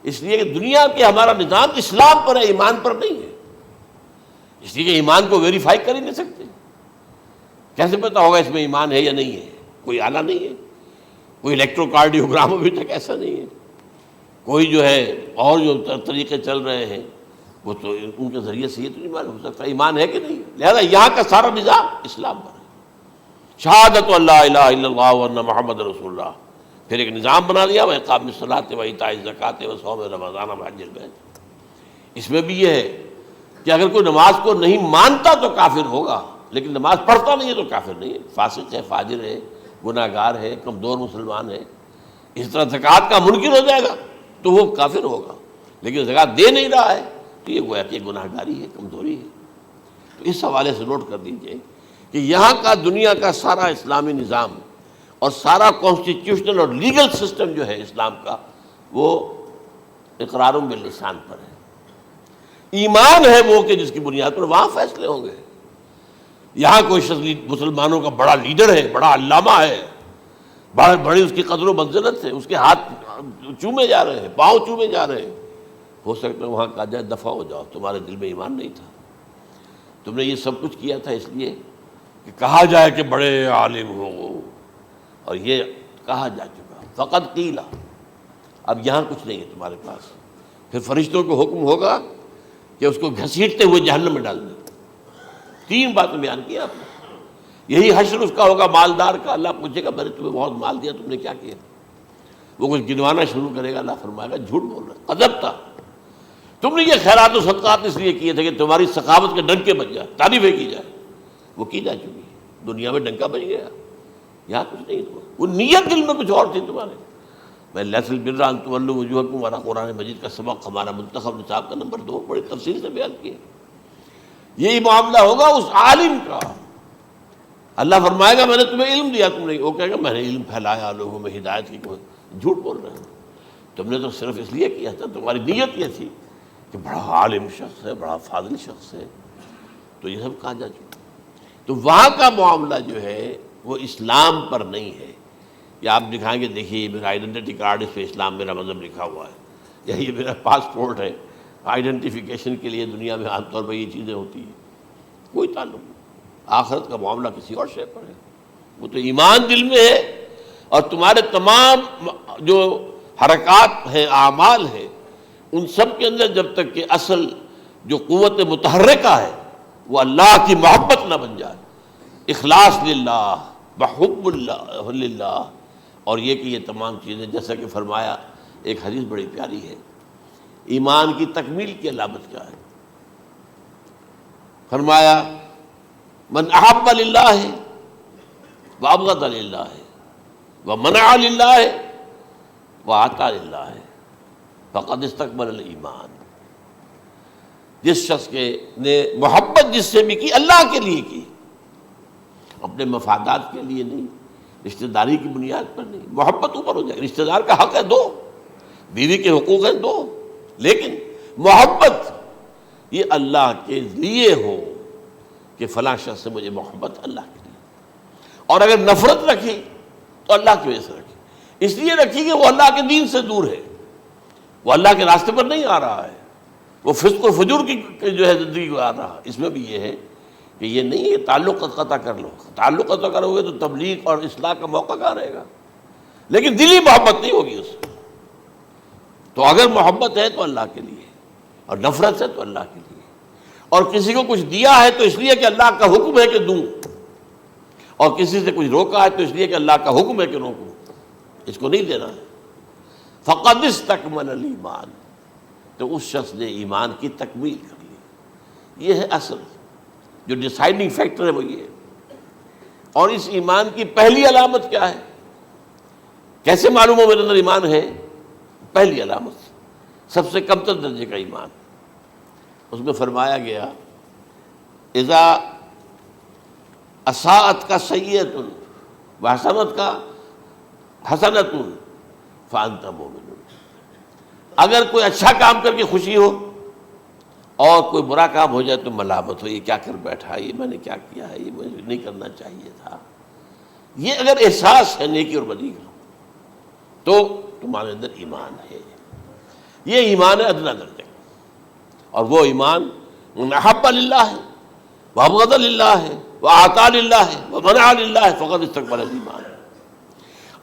اس لیے کہ دنیا کے ہمارا نظام اسلام پر ہے، ایمان پر نہیں ہے، اس لیے کہ ایمان کو ویریفائی کر ہی نہیں سکتے۔ کیسے پتہ ہوگا اس میں ایمان ہے یا نہیں ہے؟ کوئی آلہ نہیں ہے، کوئی الیکٹروکارڈیوگرام ابھی تک ایسا نہیں ہے، کوئی جو ہے اور جو طریقے چل رہے ہیں وہ تو ان کے ذریعے سے یہ تو نہیں معلوم ہو سکتا ایمان ہے کہ نہیں۔ لہذا یہاں کا سارا نظام اسلام پر ہے، شہادت اللہ الہ الا اللہ وان محمد رسول اللہ، پھر ایک نظام بنا دیا، وہ اقام الصلاۃ و ایتاء الزکوٰۃ و صوم رمضان و حج البیت۔ اس میں بھی یہ ہے کہ اگر کوئی نماز کو نہیں مانتا تو کافر ہوگا، لیکن نماز پڑھتا نہیں ہے تو کافر نہیں ہے، فاسق ہے، فاجر ہے، گناہ گار ہے، کمزور مسلمان ہے۔ اس طرح زکوٰۃ کا منکر ہو جائے گا تو وہ کافر ہوگا، لیکن زکوٰۃ دے نہیں رہا ہے تو یہ گویا کہ گناہ گاری ہے، کمزوری ہے۔ تو اس حوالے سے نوٹ کر دیجئے کہ یہاں کا دنیا کا سارا اسلامی نظام اور سارا کانسٹیٹیوشنل اور لیگل سسٹم جو ہے اسلام کا وہ اقرار باللسان پر ہے، ایمان ہے وہ کہ جس کی بنیاد پر وہاں فیصلے ہوں گے۔ یہاں کوئی شخص مسلمانوں کا بڑا لیڈر ہے، بڑا علامہ ہے، بڑی اس کی قدر و منزلت ہے، اس کے ہاتھ چومے جا رہے ہیں، پاؤں چومے جا رہے ہیں، ہو سکتا ہے وہاں کہا جائے دفع ہو جاؤ، تمہارے دل میں ایمان نہیں تھا، تم نے یہ سب کچھ کیا تھا اس لیے کہ کہا جائے کہ بڑے عالم ہو، اور یہ کہا جا چکا، فقط قیل، اب یہاں کچھ نہیں ہے تمہارے پاس۔ پھر فرشتوں کو حکم ہوگا کہ اس کو گھسیٹتے ہوئے جہنم میں ڈال دیں۔ 3 باتیں بیان کی آپ نے، یہی حشر اس کا ہوگا مالدار کا، اللہ پوچھے گا میں نے تمہیں بہت مال دیا، تم نے کیا کیا؟ وہ کچھ گنوانا شروع کرے گا، اللہ فرمائے گا جھوٹ بول رہا، قذبت، تم نے یہ خیرات و صدقات اس لیے کیے تھے کہ تمہاری سخاوت کے ڈنکے بج جائے، تعریفیں کی جائے، وہ کی جا چکی ہے، دنیا میں ڈنکا بج گیا، یہاں کچھ نہیں، وہ نیت دل میں کچھ اور تھی تمہارے۔ میں لیس البر ان تولوا وجوہکم والا قرآن مجید کا سبق ہمارا منتخب نصاب کا نمبر 2 بڑی تفصیل سے بیان کیا۔ یہی معاملہ ہوگا اس عالم کا، اللہ فرمائے گا میں نے تمہیں علم دیا، تم نہیں، وہ کہے گا میں نے علم پھیلایا لوگوں میں ہدایت کی، جھوٹ بول رہے ہیں، تم نے تو صرف اس لیے کیا تھا، تمہاری نیت یہ تھی کہ بڑا عالم شخص ہے، بڑا فاضل شخص ہے، تو یہ سب کہا جا چکا۔ تو وہاں کا معاملہ جو ہے وہ اسلام پر نہیں ہے، یا آپ دکھائیں گے دیکھیے یہ میرا آئیڈینٹی کارڈ، اس پہ اسلام میرا مذہب لکھا ہوا ہے، یا یہ میرا پاسپورٹ ہے، آئیڈینٹیفیکیشن کے لیے دنیا میں عام طور پر یہ چیزیں ہوتی ہیں، کوئی تعلق نہیں۔ آخرت کا معاملہ کسی اور شے پر ہے، وہ تو ایمان دل میں ہے، اور تمہارے تمام جو حرکات ہیں، اعمال ہیں، ان سب کے اندر جب تک کہ اصل جو قوت متحرکہ ہے وہ اللہ کی محبت نہ بن جائے، اخلاص للہ وحب اللہ للہ، اور یہ کہ یہ تمام چیزیں جیسا کہ فرمایا، ایک حدیث بڑی پیاری ہے، ایمان کی تکمیل کی علامت کیا ہے؟ فرمایا من احب للہ وابغض للہ ومنع للہ واعطى للہ فقد استکمل الایمان، جس شخص کے نے محبت جس سے بھی کی اللہ کے لیے کی، اپنے مفادات کے لیے نہیں، رشتہ داری کی بنیاد پر نہیں، محبت اوپر ہو جائے، رشتہ دار کا حق ہے دو، بیوی کے حقوق ہیں دو، لیکن محبت یہ اللہ کے لیے ہو کہ فلاں شخص سے مجھے محبت اللہ کے لیے، اور اگر نفرت رکھی تو اللہ کی وجہ سے رکھی، اس لیے رکھی کہ وہ اللہ کے دین سے دور ہے، وہ اللہ کے راستے پر نہیں آ رہا ہے، وہ فسق و فجور کی جو ہے زندگی کو آ رہا۔ اس میں بھی یہ ہے کہ یہ نہیں ہے تعلق قطع کر لو، تعلق قطع کرو گے تو تبلیغ اور اصلاح کا موقع کہاں رہے گا، لیکن دلی محبت نہیں ہوگی اس سے۔ تو اگر محبت ہے تو اللہ کے لیے، اور نفرت ہے تو اللہ کے لیے، اور کسی کو کچھ دیا ہے تو اس لیے کہ اللہ کا حکم ہے کہ دوں، اور کسی سے کچھ روکا ہے تو اس لیے کہ اللہ کا حکم ہے کہ روکوں، اس کو نہیں دینا ہے۔ فقد استکمل الایمان، تو اس شخص نے ایمان کی تکمیل کر لی۔ یہ ہے اصل جو ڈیسائیڈنگ فیکٹر ہے، وہ یہ ہے۔ اور اس ایمان کی پہلی علامت کیا ہے؟ کیسے معلوم ہو میرے اندر ایمان ہے؟ پہلی علامت سب سے کم تر درجے کا ایمان، اس میں فرمایا گیا اذا اساءت کا سیئۃ وحسنت کا حسنۃ فانت مومن، اگر کوئی اچھا کام کر کے خوشی ہو اور کوئی برا کام ہو جائے تو ملامت ہو، یہ کیا کر بیٹھا، یہ میں نے کیا کیا ہے، یہ مجھے نہیں کرنا چاہیے تھا، یہ اگر احساس ہے نیکی اور بدی کا تو تمہارے اندر ایمان ہے۔ یہ ایمان ہے ادنا درجے کا، اور وہ ایمان من احب للہ ہے وابغض للہ ہے واعطى للہ ہے ومنع للہ ہے فقد استکمل الایمان۔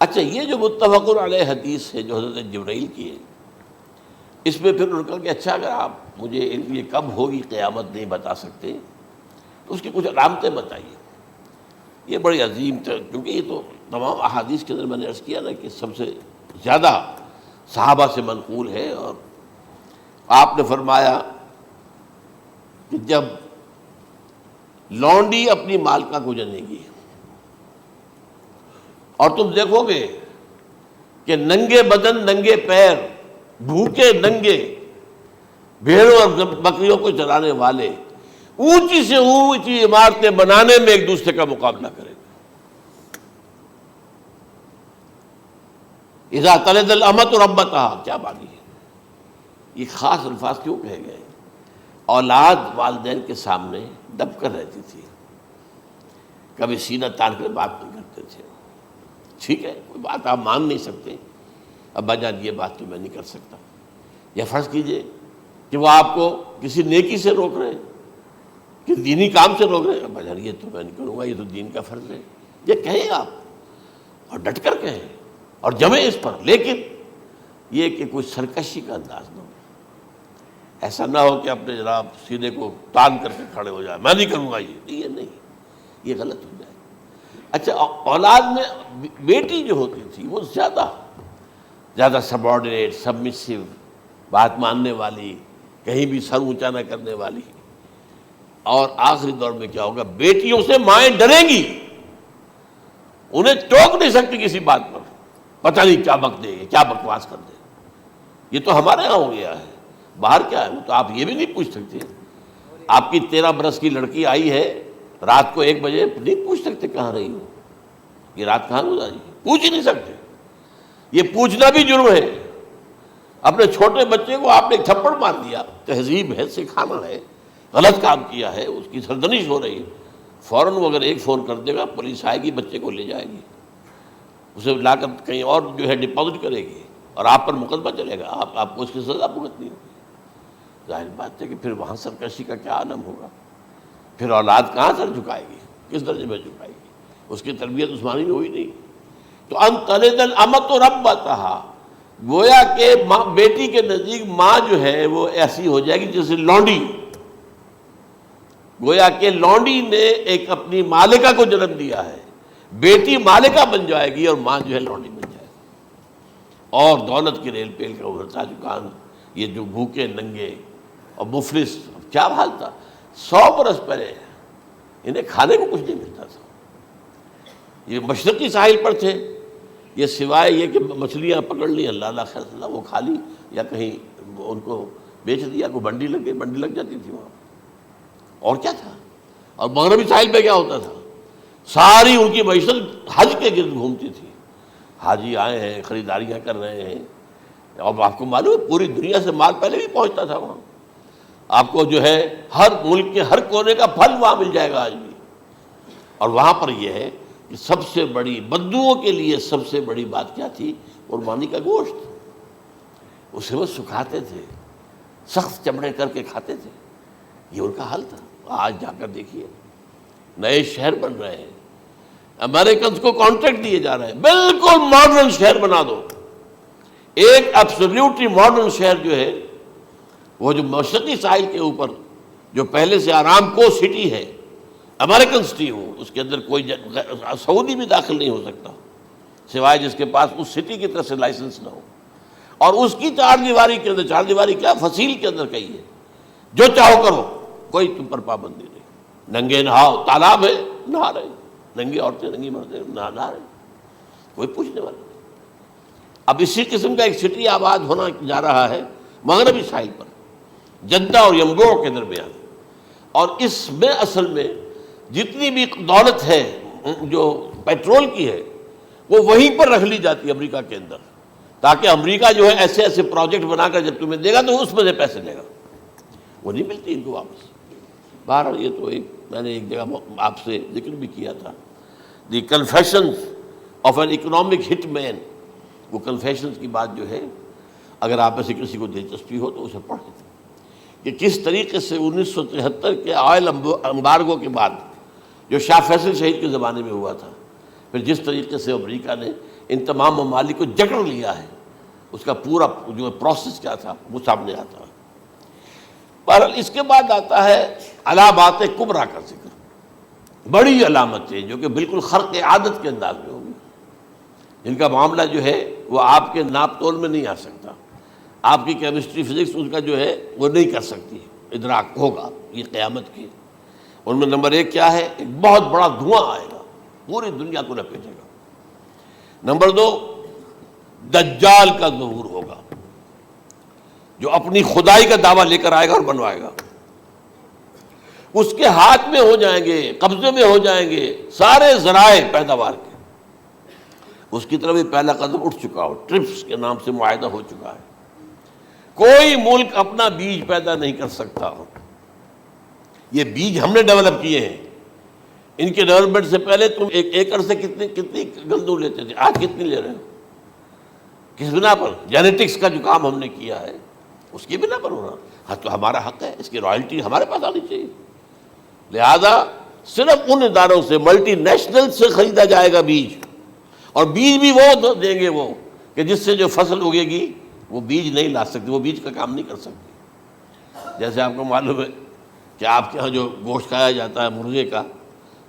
اچھا، یہ جو متفق علیہ حدیث ہے جو حضرت جبرائیل کی ہے، اس میں پھر انہوں نے کہا کہ اچھا اگر آپ مجھے یہ کب ہوگی قیامت نہیں بتا سکتے تو اس کی کچھ علامتیں بتائیے۔ یہ بڑی عظیم تھا، کیونکہ یہ تو تمام احادیث کے اندر میں نے عرض کیا نا کہ سب سے زیادہ صحابہ سے منقول ہے، اور آپ نے فرمایا کہ جب لونڈی اپنی مالکہ کو جنے گی اور تم دیکھو گے کہ ننگے بدن ننگے پیر بھوکے ننگے بھیڑوں اور بکریوں کو چلانے والے اونچی سے اونچی عمارتیں بنانے میں ایک دوسرے کا مقابلہ کریں گے۔ اذا تلد الامۃ ربتها، کیا بات ہے، یہ خاص الفاظ کیوں کہے گئے؟ اولاد والدین کے سامنے دب کر رہتی تھی، کبھی سینہ تان کر بات نہیں کرتے تھے، ٹھیک ہے کوئی بات آپ مان نہیں سکتے، ابا جان یہ بات تو میں نہیں کر سکتا، یا فرض کیجئے کہ وہ آپ کو کسی نیکی سے روک رہے ہیں، کہ دینی کام سے روک رہے ہیں، ابا جان یہ تو میں نہیں کروں گا، یہ تو دین کا فرض ہے، یہ کہیں آپ اور ڈٹ کر کہیں اور جمیں اس پر، لیکن یہ کہ کوئی سرکشی کا انداز نہ ہو، ایسا نہ ہو کہ اپنے جناب سینے کو تان کر کے کھڑے ہو جائے، میں نہیں کروں گا، یہ نہیں، یہ غلط ہو جائے۔ اچھا، اولاد میں بیٹی جو ہوتی تھی وہ زیادہ سبارڈینیٹ، سبمسیو، بات ماننے والی، کہیں بھی سر اونچا نہ کرنے والی، اور آخری دور میں کیا ہوگا، بیٹیوں سے مائیں ڈریں گی، انہیں ٹوک نہیں سکتی کسی بات پر، پتہ نہیں کیا بک دے گی، کیا بکواس کر دے گی۔ یہ تو ہمارے ہاں ہو گیا ہے، باہر کیا ہے وہ تو آپ یہ بھی نہیں پوچھ سکتے، آپ کی 13 برس کی لڑکی آئی ہے رات کو 1 بجے، نہیں پوچھ سکتے کہاں رہی ہو، یہ رات کہاں گزاری، پوچھ ہی نہیں سکتے، یہ پوچھنا بھی جرم ہے۔ اپنے چھوٹے بچے کو آپ نے ایک تھپڑ مار دیا، تہذیب ہے، سکھانا ہے، غلط کام کیا ہے، اس کی سرزنش ہو رہی ہے، فوراً وہ اگر ایک فون کر دے گا پولیس آئے گی، بچے کو لے جائے گی، اسے لا کر کہیں اور جو ہے ڈپازٹ کرے گی، اور آپ پر مقدمہ چلے گا، آپ کو اس کی سزا بھگتنی ہوگی۔ ظاہر بات ہے کہ پھر وہاں سرکشی کا کیا عالم ہوگا، پھر اولاد کہاں سر جھکائے گی، کس درجے میں جھکائے گی، اس کی تربیت عثمانی میں ہوئی نہیں۔ تو ان تلد الامۃ ربتہا، گویا کہ بیٹی کے نزدیک ماں جو ہے وہ ایسی ہو جائے گی جیسے لونڈی، گویا کہ لونڈی نے ایک اپنی مالکہ کو جنم دیا ہے، بیٹی مالکہ بن جائے گی اور ماں جو ہے لونڈی بن جائے گی، اور دولت کی ریل پیل کا ابھرتا دکان، یہ جو بھوکے ننگے اور مفلس، کیا حال تھا 100 برس پہلے، انہیں کھانے کو کچھ نہیں ملتا تھا۔ یہ مشرقی ساحل پر تھے، یہ سوائے یہ کہ مچھلیاں پکڑ لی، اللہ خیر اللہ وہ کھا لی، یا کہیں ان کو بیچ دیا، کوئی بنڈی لگ گئی، بنڈی لگ جاتی تھی وہاں، اور کیا تھا۔ اور مغربی ساحل پہ کیا ہوتا تھا، ساری ان کی معیشت حج کے گرد گھومتی تھی، حاجی آئے ہیں، خریداریاں کر رہے ہیں، اور آپ کو معلوم ہے پوری دنیا سے مال پہلے بھی پہنچتا تھا وہاں، آپ کو جو ہے ہر ملک کے ہر کونے کا پھل وہاں مل جائے گا آج بھی۔ اور وہاں پر یہ ہے کہ سب سے بڑی بدوؤں کے لیے سب سے بڑی بات کیا تھی، قربانی کا گوشت، اسے وہ سکھاتے تھے، سخت چمڑے کر کے کھاتے تھے، یہ ان کا حل تھا۔ آج جا کر دیکھیے نئے شہر بن رہے ہیں، امریکنز کو کانٹریکٹ دیے جا رہے ہیں، بالکل ماڈرن شہر بنا دو، ایک ایبسلیوٹلی ماڈرن شہر جو ہے وہ جو مشرقی ساحل کے اوپر جو پہلے سے آرام کو سٹی ہے، امریکن سٹی ہو، اس کے اندر کوئی سعودی بھی داخل نہیں ہو سکتا سوائے جس کے پاس اس سٹی کی طرف سے لائسنس نہ ہو، اور اس کی چار دیواری کے اندر، چار دیواری کیا فصیل کے اندر کہی ہے، جو چاہو کرو، کوئی تم پر پابندی نہیں، ننگے نہاؤ، تالاب ہے نہا رہے، ننگی عورتیں ننگی مردیں نہا رہے، کوئی پوچھنے والا نہیں۔ اب اسی قسم کا ایک سٹی آباد ہونا جا رہا ہے مغربی ساحل پر، جدہ اور ینبوع کے درمیان، اور اس میں اصل میں جتنی بھی دولت ہے جو پیٹرول کی ہے وہ وہیں پر رکھ لی جاتی ہے امریکہ کے اندر، تاکہ امریکہ جو ہے ایسے ایسے پروجیکٹ بنا کر جب تمہیں دے گا تو اس میں سے پیسے دے گا، وہ نہیں ملتی ان کو واپس۔ بہرحال یہ تو ایک میں نے ایک جگہ آپ سے ذکر بھی کیا تھا، دی کنفیشنز آف این اکنامک ہٹ مین، وہ کنفیشنز کی بات جو ہے اگر آپ میں سے کسی کو دلچسپی ہو تو اسے پڑھیں کہ کس طریقے سے 1973 کے آئل امبارگو کے بعد جو شاہ فیصل شہید کے زمانے میں ہوا تھا، پھر جس طریقے سے امریکہ نے ان تمام ممالک کو جکڑ لیا ہے، اس کا پورا جو پروسیس کیا تھا وہ سامنے آتا ہے۔ بہرحال اس کے بعد آتا ہے علامات کبریٰ کا ذکر، بڑی علامتیں جو کہ بالکل خرق عادت کے انداز میں ہوگی، جن کا معاملہ جو ہے وہ آپ کے ناپ تول میں نہیں آ سکتا، آپ کی کیمسٹری فزکس اس کا جو ہے وہ نہیں کر سکتی، ادراک ہوگا یہ قیامت کی۔ ان میں نمبر 1 کیا ہے، ایک بہت بڑا دھواں آئے گا، پوری دنیا کو لپیٹے گا۔ نمبر 2 دجال کا ظہور ہوگا، جو اپنی خدائی کا دعویٰ لے کر آئے گا اور بنوائے گا، اس کے ہاتھ میں ہو جائیں گے، قبضے میں ہو جائیں گے سارے ذرائع پیداوار کے، اس کی طرف بھی پہلا قدم اٹھ چکا ہو، ٹرپس کے نام سے معاہدہ ہو چکا ہے، کوئی ملک اپنا بیج پیدا نہیں کر سکتا، یہ بیج ہم نے ڈیولپ کیے ہیں، ان کے ڈیولپمنٹ سے پہلے تم ایک ایکڑ سے کتنی گندم لیتے تھے، آج کتنی لے رہے ہو، کس بنا پر؟ جینیٹکس کا جو کام ہم نے کیا ہے اس کی بنا پر ہو رہا، ہاں تو ہمارا حق ہے، اس کی رائلٹی ہمارے پاس آنی چاہیے، لہذا صرف ان اداروں سے ملٹی نیشنل سے خریدا جائے گا بیج، اور بیج بھی وہ دیں گے وہ کہ جس سے جو فصل اگے گی وہ بیج نہیں لا سکتی، وہ بیج کا کام نہیں کر سکتی۔ جیسے آپ کو معلوم ہے کہ آپ کے ہاں جو گوشت کھایا جاتا ہے مرغے کا،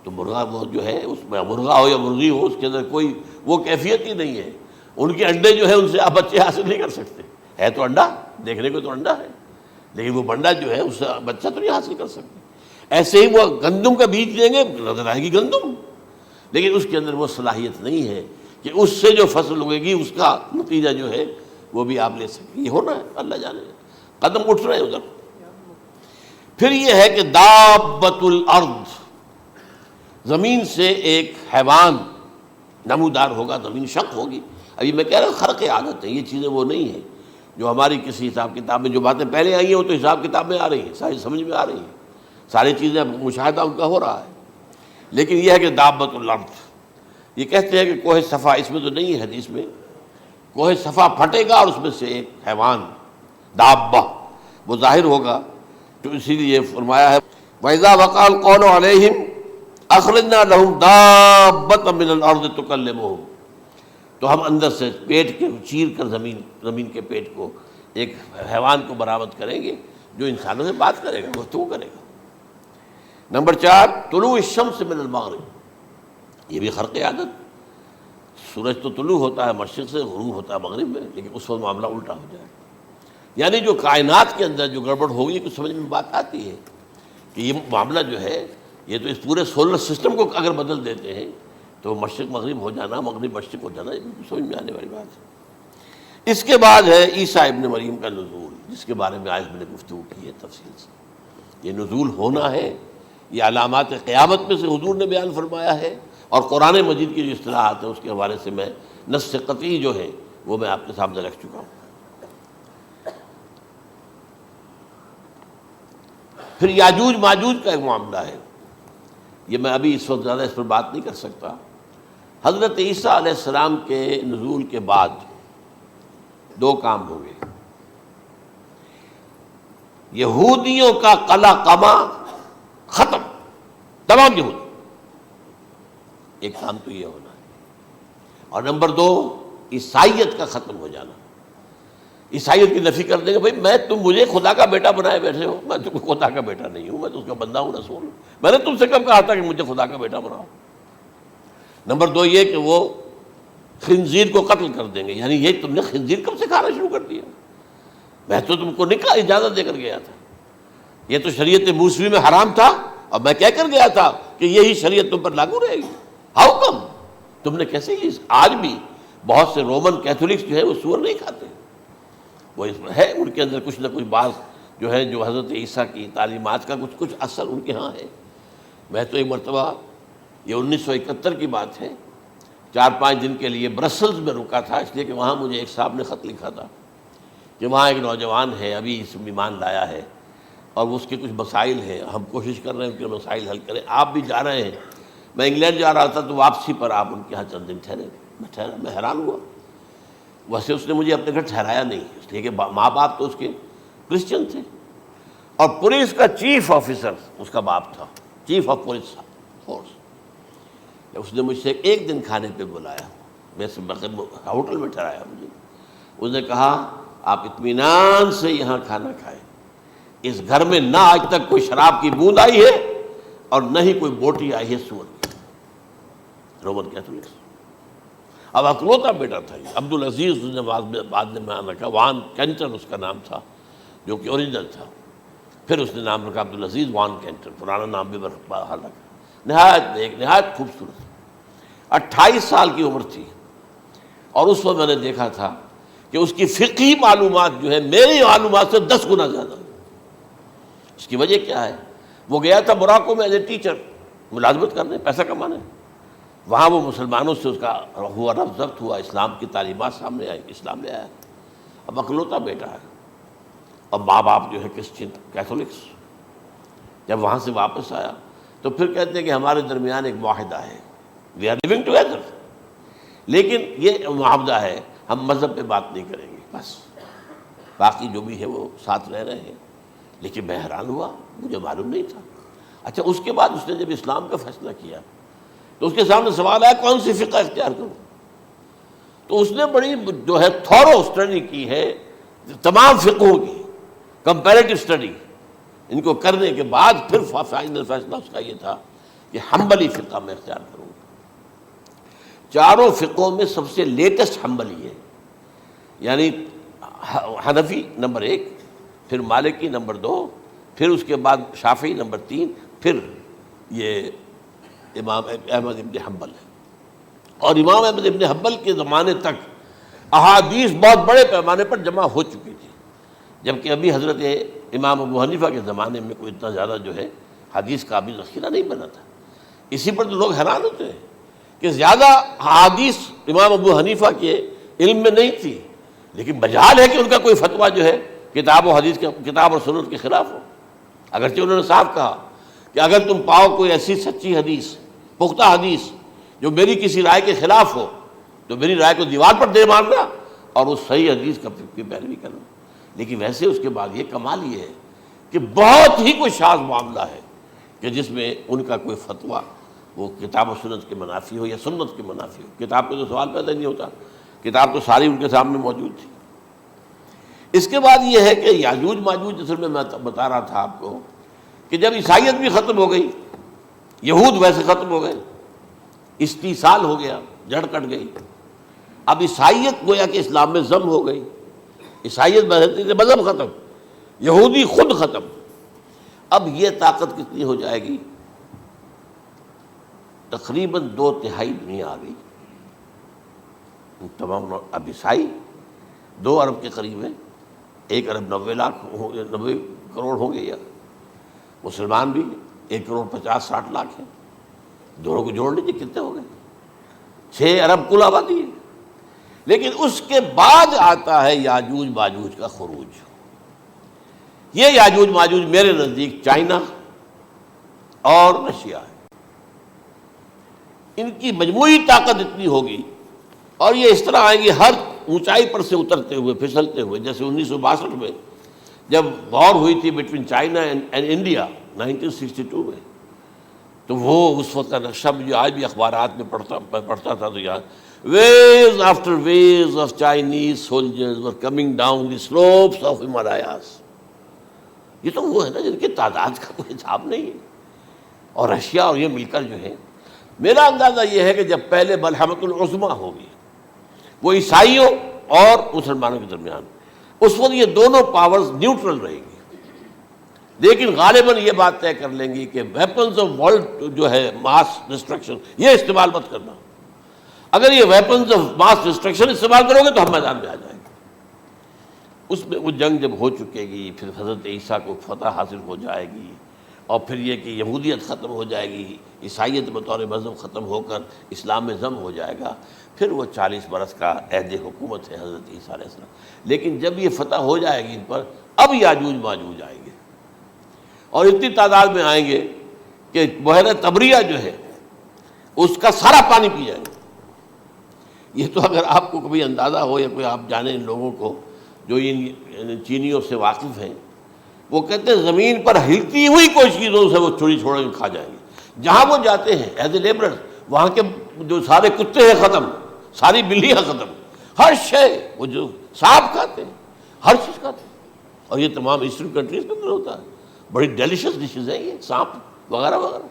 تو مرغا وہ جو ہے اس میں مرغا ہو یا مرغی ہو، اس کے اندر کوئی وہ کیفیت ہی نہیں ہے، ان کے انڈے جو ہے ان سے آپ بچے حاصل نہیں کر سکتے، ہے تو انڈا، دیکھنے کو تو انڈا ہے، لیکن وہ بنڈا جو ہے اس سے بچہ تو نہیں حاصل کر سکتے۔ ایسے ہی وہ گندم کا بیج دیں گے، نظر آئے گی گندم، لیکن اس کے اندر وہ صلاحیت نہیں ہے کہ اس سے جو فصل اگے گی اس کا نتیجہ جو ہے وہ بھی آپ لے سکیں۔ یہ ہونا ہے، اللہ جانے، قدم اٹھ رہے ہیں ادھر۔ پھر یہ ہے کہ دابۃ الارض، زمین سے ایک حیوان نمودار ہوگا، زمین شق ہوگی۔ ابھی میں کہہ رہا ہوں خرق عادت ہے، یہ چیزیں وہ نہیں ہیں جو ہماری کسی حساب کتاب میں جو باتیں پہلے آئی ہیں وہ تو حساب کتاب میں آ رہی ہیں، ساری سمجھ میں آ رہی ہیں، ساری چیزیں مشاہدہ ان کا ہو رہا ہے، لیکن یہ ہے کہ دابۃ الارض، یہ کہتے ہیں کہ کوہ صفا، اس میں تو نہیں ہے حدیث میں، کوہ صفا پھٹے گا اور اس میں سے ایک حیوان دابہ وہ ظاہر ہوگا، تو اسی لیے فرمایا ہے وَإِذَا وَقَعَ الْقَوْلُ عَلَيْهِمْ أَخْرَجْنَا لَهُمْ دَابَّةً مِّنَ الْأَرْضِ تُكَلِّمُهُمْ، تو ہم اندر سے پیٹ کے چیر کر زمین کے پیٹ کو ایک حیوان کو برآمد کریں گے جو انسانوں سے بات کرے گا، گفتگو کرے گا۔ نمبر 4 طلوع الشمس من المغرب، یہ بھی خرق عادت، سورج تو طلوع ہوتا ہے مشرق سے، غروب ہوتا ہے مغرب میں، لیکن اس وقت معاملہ الٹا ہو جائے، یعنی جو کائنات کے اندر جو گڑبڑ ہوگی کچھ سمجھ میں بات آتی ہے کہ یہ معاملہ جو ہے یہ تو اس پورے سولر سسٹم کو اگر بدل دیتے ہیں تو مشرق مغرب ہو جانا، مغرب مشرق ہو جانا، یہ سمجھ میں آنے والی بات ہے۔ اس کے بعد ہے عیسیٰ ابن مریم کا نزول، جس کے بارے میں آج میں نے گفتگو کی ہے تفصیل سے۔ یہ نزول ہونا ہے، یہ علامات قیامت میں سے حضور نے بیان فرمایا ہے، اور قرآن مجید کی جو اصطلاحات ہیں اس کے حوالے سے میں نص قطعی جو ہے وہ میں آپ کے سامنے رکھ چکا ہوں۔ پھر یاجوج ماجوج کا ایک معاملہ ہے، یہ میں ابھی اس وقت زیادہ اس پر بات نہیں کر سکتا۔ حضرت عیسیٰ علیہ السلام کے نزول کے بعد 2 کام ہوں گے، یہودیوں کا قلع قمع ختم، تمام یہود، ایک کام تو یہ ہونا ہے، اور نمبر 2 عیسائیت کا ختم ہو جانا۔ عیسائیت کی نفی کر دیں گے، بھائی تم مجھے خدا کا بیٹا بنائے بیٹھے ہو، میں تم خدا کا بیٹا نہیں ہوں، میں تو اس کا بندہ ہوں، رسول ہوں، میں نے تم سے کب کہا تھا کہ مجھے خدا کا بیٹا بناؤ۔ نمبر 2 یہ کہ وہ خنزیر کو قتل کر دیں گے، یعنی یہ تم نے خنزیر کب سے کھانا شروع کر دیا، میں تو تم کو نکاح اجازت دے کر گیا تھا، یہ تو شریعت موسوی میں حرام تھا، اور میں کہہ کر گیا تھا کہ یہی شریعت تم پر لاگو رہے گی، ہاؤ کم تم نے کیسے یہ؟ آج بھی بہت سے رومن کیتھولکس جو ہے وہ سور نہیں کھاتے، وہ اس میں ہے ان کے اندر کچھ نہ کچھ بات جو ہے جو حضرت عیسیٰ کی تعلیمات کا کچھ اثر ان کے ہاں ہے۔ میں تو ایک مرتبہ، یہ 1971 کی بات ہے، 4-5 دن کے لیے برسلز میں رکا تھا، اس لیے کہ وہاں مجھے ایک صاحب نے خط لکھا تھا کہ وہاں ایک نوجوان ہے، ابھی اس ایمان لایا ہے، اور اس کے کچھ مسائل ہیں، ہم کوشش کر رہے ہیں ان کے مسائل حل کریں، آپ بھی جا رہے ہیں۔ میں انگلینڈ جا رہا تھا تو واپسی پر آپ ان کے یہاں چند دن ٹھہرے، میں حیران ہوا، ویسے اس نے مجھے اپنے گھر ٹھہرایا نہیں، اس لیے کہ ماں باپ تو اس کے کرسچن تھے، اور پولیس کا چیف آفیسر اس کا باپ تھا، چیف آف پولیس فورس۔ اس نے مجھ سے 1 دن کھانے پہ بلایا، میں سے ہوٹل میں ٹھہرایا مجھے، اس نے کہا آپ اطمینان سے یہاں کھانا کھائیں، اس گھر میں نہ آج تک کوئی شراب کی بوند آئی ہے اور نہ ہی کوئی بوٹی آئی ہے سور کی۔ رومن کیتھولکس، اب اکلوتا بیٹا تھا یہ، عبدالعزیز اس نے بعد میں نام رکھا، وان کینٹر اس کا نام تھا جو کہ اوریجنل تھا، پھر اس نے نام رکھا عبدالعزیز وان کینٹر، پرانا نام بھی بہرحال رکھا۔ نہایت خوبصورت، 28 سال کی عمر تھی، اور اس وقت میں نے دیکھا تھا کہ اس کی فقہی معلومات جو ہے میری معلومات سے 10 گنا زیادہ۔ اس کی وجہ کیا ہے؟ وہ گیا تھا موراکو میں ایز اے ٹیچر ملازمت کرنے، پیسہ کمانے، وہاں وہ مسلمانوں سے اس کا ہوا ربط ضبط ہوا، اسلام کی تعلیمات سامنے آئی، اسلام لے آیا، اب اکلوتا بیٹا ہے، اور ماں باپ جو ہے کرسچن کیتھولکس۔ جب وہاں سے واپس آیا تو پھر کہتے ہیں کہ ہمارے درمیان ایک معاہدہ ہے، وی آر لیونگ ٹوگیدر، لیکن یہ معاہدہ ہے ہم مذہب پہ بات نہیں کریں گے، بس باقی جو بھی ہے وہ ساتھ رہ رہے ہیں۔ لیکن میں حیران ہوا، مجھے معلوم نہیں تھا۔ اچھا، اس کے بعد اس نے جب اسلام کا فیصلہ کیا تو اس کے سامنے سوال آیا کون سی فقہ اختیار کروں، تو اس نے بڑی جو ہے تھورو اسٹڈی کی ہے تمام فقہوں کی، کمپیریٹو اسٹڈی، ان کو کرنے کے بعد پھر فائنل فیصلہ اس کا یہ تھا کہ حنبلی فقہ میں اختیار کروں گا۔ 4 فقہوں میں سب سے لیٹسٹ حنبلی ہے، یعنی حنفی نمبر 1، پھر مالکی نمبر 2، پھر اس کے بعد شافعی نمبر 3، پھر یہ امام احمد ابن حنبل ہے۔ اور امام احمد ابن حنبل کے زمانے تک احادیث بہت بڑے پیمانے پر جمع ہو چکی تھی، جبکہ ابھی حضرت امام ابو حنیفہ کے زمانے میں کوئی اتنا زیادہ جو ہے حدیث کا بھی ذخیرہ نہیں بنا تھا۔ اسی پر تو لوگ حیران ہوتے ہیں کہ زیادہ حدیث امام ابو حنیفہ کے علم میں نہیں تھی، لیکن مجال ہے کہ ان کا کوئی فتویٰ جو ہے کتاب و حدیث کے، کتاب اور سنت کے خلاف ہو، اگرچہ انہوں نے صاف کہا کہ اگر تم پاؤ کوئی ایسی سچی حدیث، پختہ حدیث جو میری کسی رائے کے خلاف ہو تو میری رائے کو دیوار پر دے مارنا اور اس صحیح حدیث کی پیروی کرنا۔ لیکن ویسے اس کے بعد یہ کمال یہ ہے کہ بہت ہی کوئی شاذ معاملہ ہے کہ جس میں ان کا کوئی فتویٰ وہ کتاب و سنت کے منافی ہو یا سنت کے منافی ہو۔ کتاب پہ تو سوال پیدا نہیں ہوتا، کتاب تو ساری ان کے سامنے موجود تھی۔ اس کے بعد یہ ہے کہ یاجوج ماجوج، جس میں بتا رہا تھا آپ کو کہ جب عیسائیت بھی ختم ہو گئی، یہود ویسے ختم ہو گئے، استیصال ہو گیا، جڑ کٹ گئی، اب عیسائیت گویا کہ اسلام میں ضم ہو گئی، عیسائیت مذہب ختم، یہودی خود ختم، اب یہ طاقت کتنی ہو جائے گی؟ تقریباً 2/3 دنیا آ گئی، تمام اب عیسائی 2 ارب کے قریب ہیں، 1 ارب 90 کروڑ ہوں گے، یا مسلمان بھی 1 کروڑ 50-60 لاکھ ہیں، دونوں کو جوڑ لیجیے کتنے ہو گئے؟ 6 ارب کل آبادی ہے۔ لیکن اس کے بعد آتا ہے یاجوج ماجوج کا خروج۔ یہ یاجوج ماجوج میرے نزدیک چائنا اور رشیا ہے، ان کی مجموعی طاقت اتنی ہوگی، اور یہ اس طرح آئیں گے ہر اونچائی پر سے اترتے ہوئے، پھسلتے ہوئے، جیسے 1962 میں جب وار ہوئی تھی بٹوین چائنا اینڈ انڈیا 1962 میں، تو وہ اس وقت کا نقشہ مجھے آج بھی اخبارات میں پڑھتا تھا تو یاد، waves after waves of Chinese soldiers were coming down the slopes of Himalayas۔ یہ تو وہ ہے نا جن کی تعداد کا کوئی حساب نہیں ہے، اور رشیا اور یہ مل کر جو ہے، میرا اندازہ یہ ہے کہ جب پہلے ملحمۃ العظمیٰ ہوگی وہ عیسائیوں اور مسلمانوں کے درمیان، اس وقت یہ دونوں پاورز نیوٹرل رہیں گی، لیکن غالباً یہ بات طے کر لیں گی کہ ویپنز آف ورلڈ جو ہے ماس ڈسٹرکشن، یہ استعمال مت کرنا، اگر یہ ویپنز آف ماس ڈسٹرکشن استعمال کرو گے تو ہم میدان میں آ جائیں گے۔ اس میں وہ جنگ جب ہو چکے گی، پھر حضرت عیسیٰ کو فتح حاصل ہو جائے گی، اور پھر یہ کہ یہودیت ختم ہو جائے گی، عیسائیت بطور مذہب ختم ہو کر اسلام میں ضم ہو جائے گا، پھر وہ 40 برس کا عہد حکومت ہے حضرت عیسیٰ علیہ السلام۔ لیکن جب یہ فتح ہو جائے گی ان پر، اب یاجوج ماجوج آئیں گے، اور اتنی تعداد میں آئیں گے کہ بحیرہ طبریہ جو ہے اس کا سارا پانی پی جائیں گے۔ یہ تو اگر آپ کو کبھی اندازہ ہو، یا کوئی آپ جانیں ان لوگوں کو جو ان چینیوں سے واقف ہیں، وہ کہتے ہیں زمین پر ہلتی ہوئی کوئی چیزوں سے وہ چھوڑ کے کھا جائیں گے، جہاں وہ جاتے ہیں ایز اے لیبرر، وہاں کے جو سارے کتے ہیں ختم، ساری بلیاں ختم، ہر شے، وہ جو سانپ کھاتے ہیں، ہر چیز کھاتے ہیں، اور یہ تمام ایسٹرن کنٹریز کے اندر ہوتا ہے، بڑی ڈیلیشس ڈشز ہیں یہ سانپ وغیرہ وغیرہ،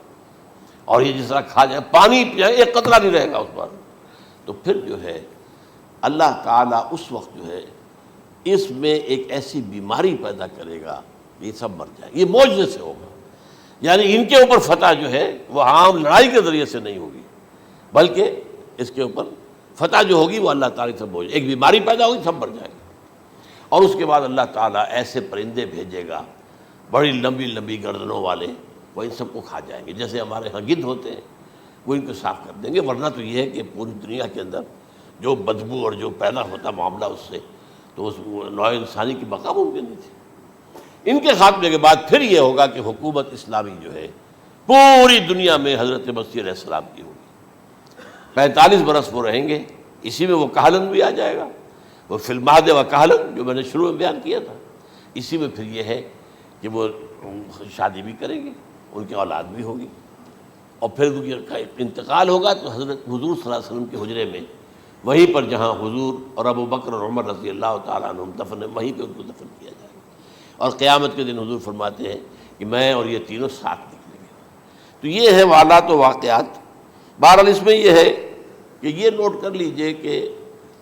اور یہ جس طرح کھا جائے، پانی پیا ایک قطرہ نہیں رہے گا اس پر۔ تو پھر جو ہے اللہ تعالیٰ اس وقت جو ہے اس میں ایک ایسی بیماری پیدا کرے گا، یہ سب مر جائے، یہ معجزے سے ہوگا، یعنی ان کے اوپر فتح جو ہے وہ عام لڑائی کے ذریعے سے نہیں ہوگی، بلکہ اس کے اوپر فتح جو ہوگی وہ اللہ تعالیٰ سے بوجھ، ایک بیماری پیدا ہوگی، سب مر جائے گا، اور اس کے بعد اللہ تعالیٰ ایسے پرندے بھیجے گا بڑی لمبی لمبی گردنوں والے، وہ ان سب کو کھا جائیں گے، جیسے ہمارے ہاں گدھ ہوتے ہیں، وہ ان کو صاف کر دیں گے، ورنہ تو یہ ہے کہ پوری دنیا کے اندر جو بدبو اور جو پیدا ہوتا معاملہ اس سے، تو اس نوع انسانی کی بقا ممکن نہیں تھی۔ ان کے خاتمے کے بعد پھر یہ ہوگا کہ حکومت اسلامی جو ہے پوری دنیا میں حضرت مسیح علیہ السلام کی ہوگی، 45 برس وہ رہیں گے، اسی میں وہ کہلن بھی آ جائے گا، وہ فی المہد و کہلن جو میں نے شروع میں بیان کیا تھا، اسی میں پھر یہ ہے کہ وہ شادی بھی کریں گے، ان کی اولاد بھی ہوگی، اور پھر ان کا انتقال ہوگا تو حضرت حضور صلی اللہ علیہ وسلم کے حجرے میں، وہیں پر جہاں حضور اور ابو بکر اور عمر رضی اللہ تعالیٰ عنہم دفن ہیں، وہیں پہ ان کو دفن کیا جائے گا، اور قیامت کے دن حضور فرماتے ہیں کہ میں اور یہ تینوں ساتھ نکلیں گے۔ تو یہ ہے حالات و واقعات۔ بہرحال اس میں یہ ہے کہ یہ نوٹ کر لیجئے کہ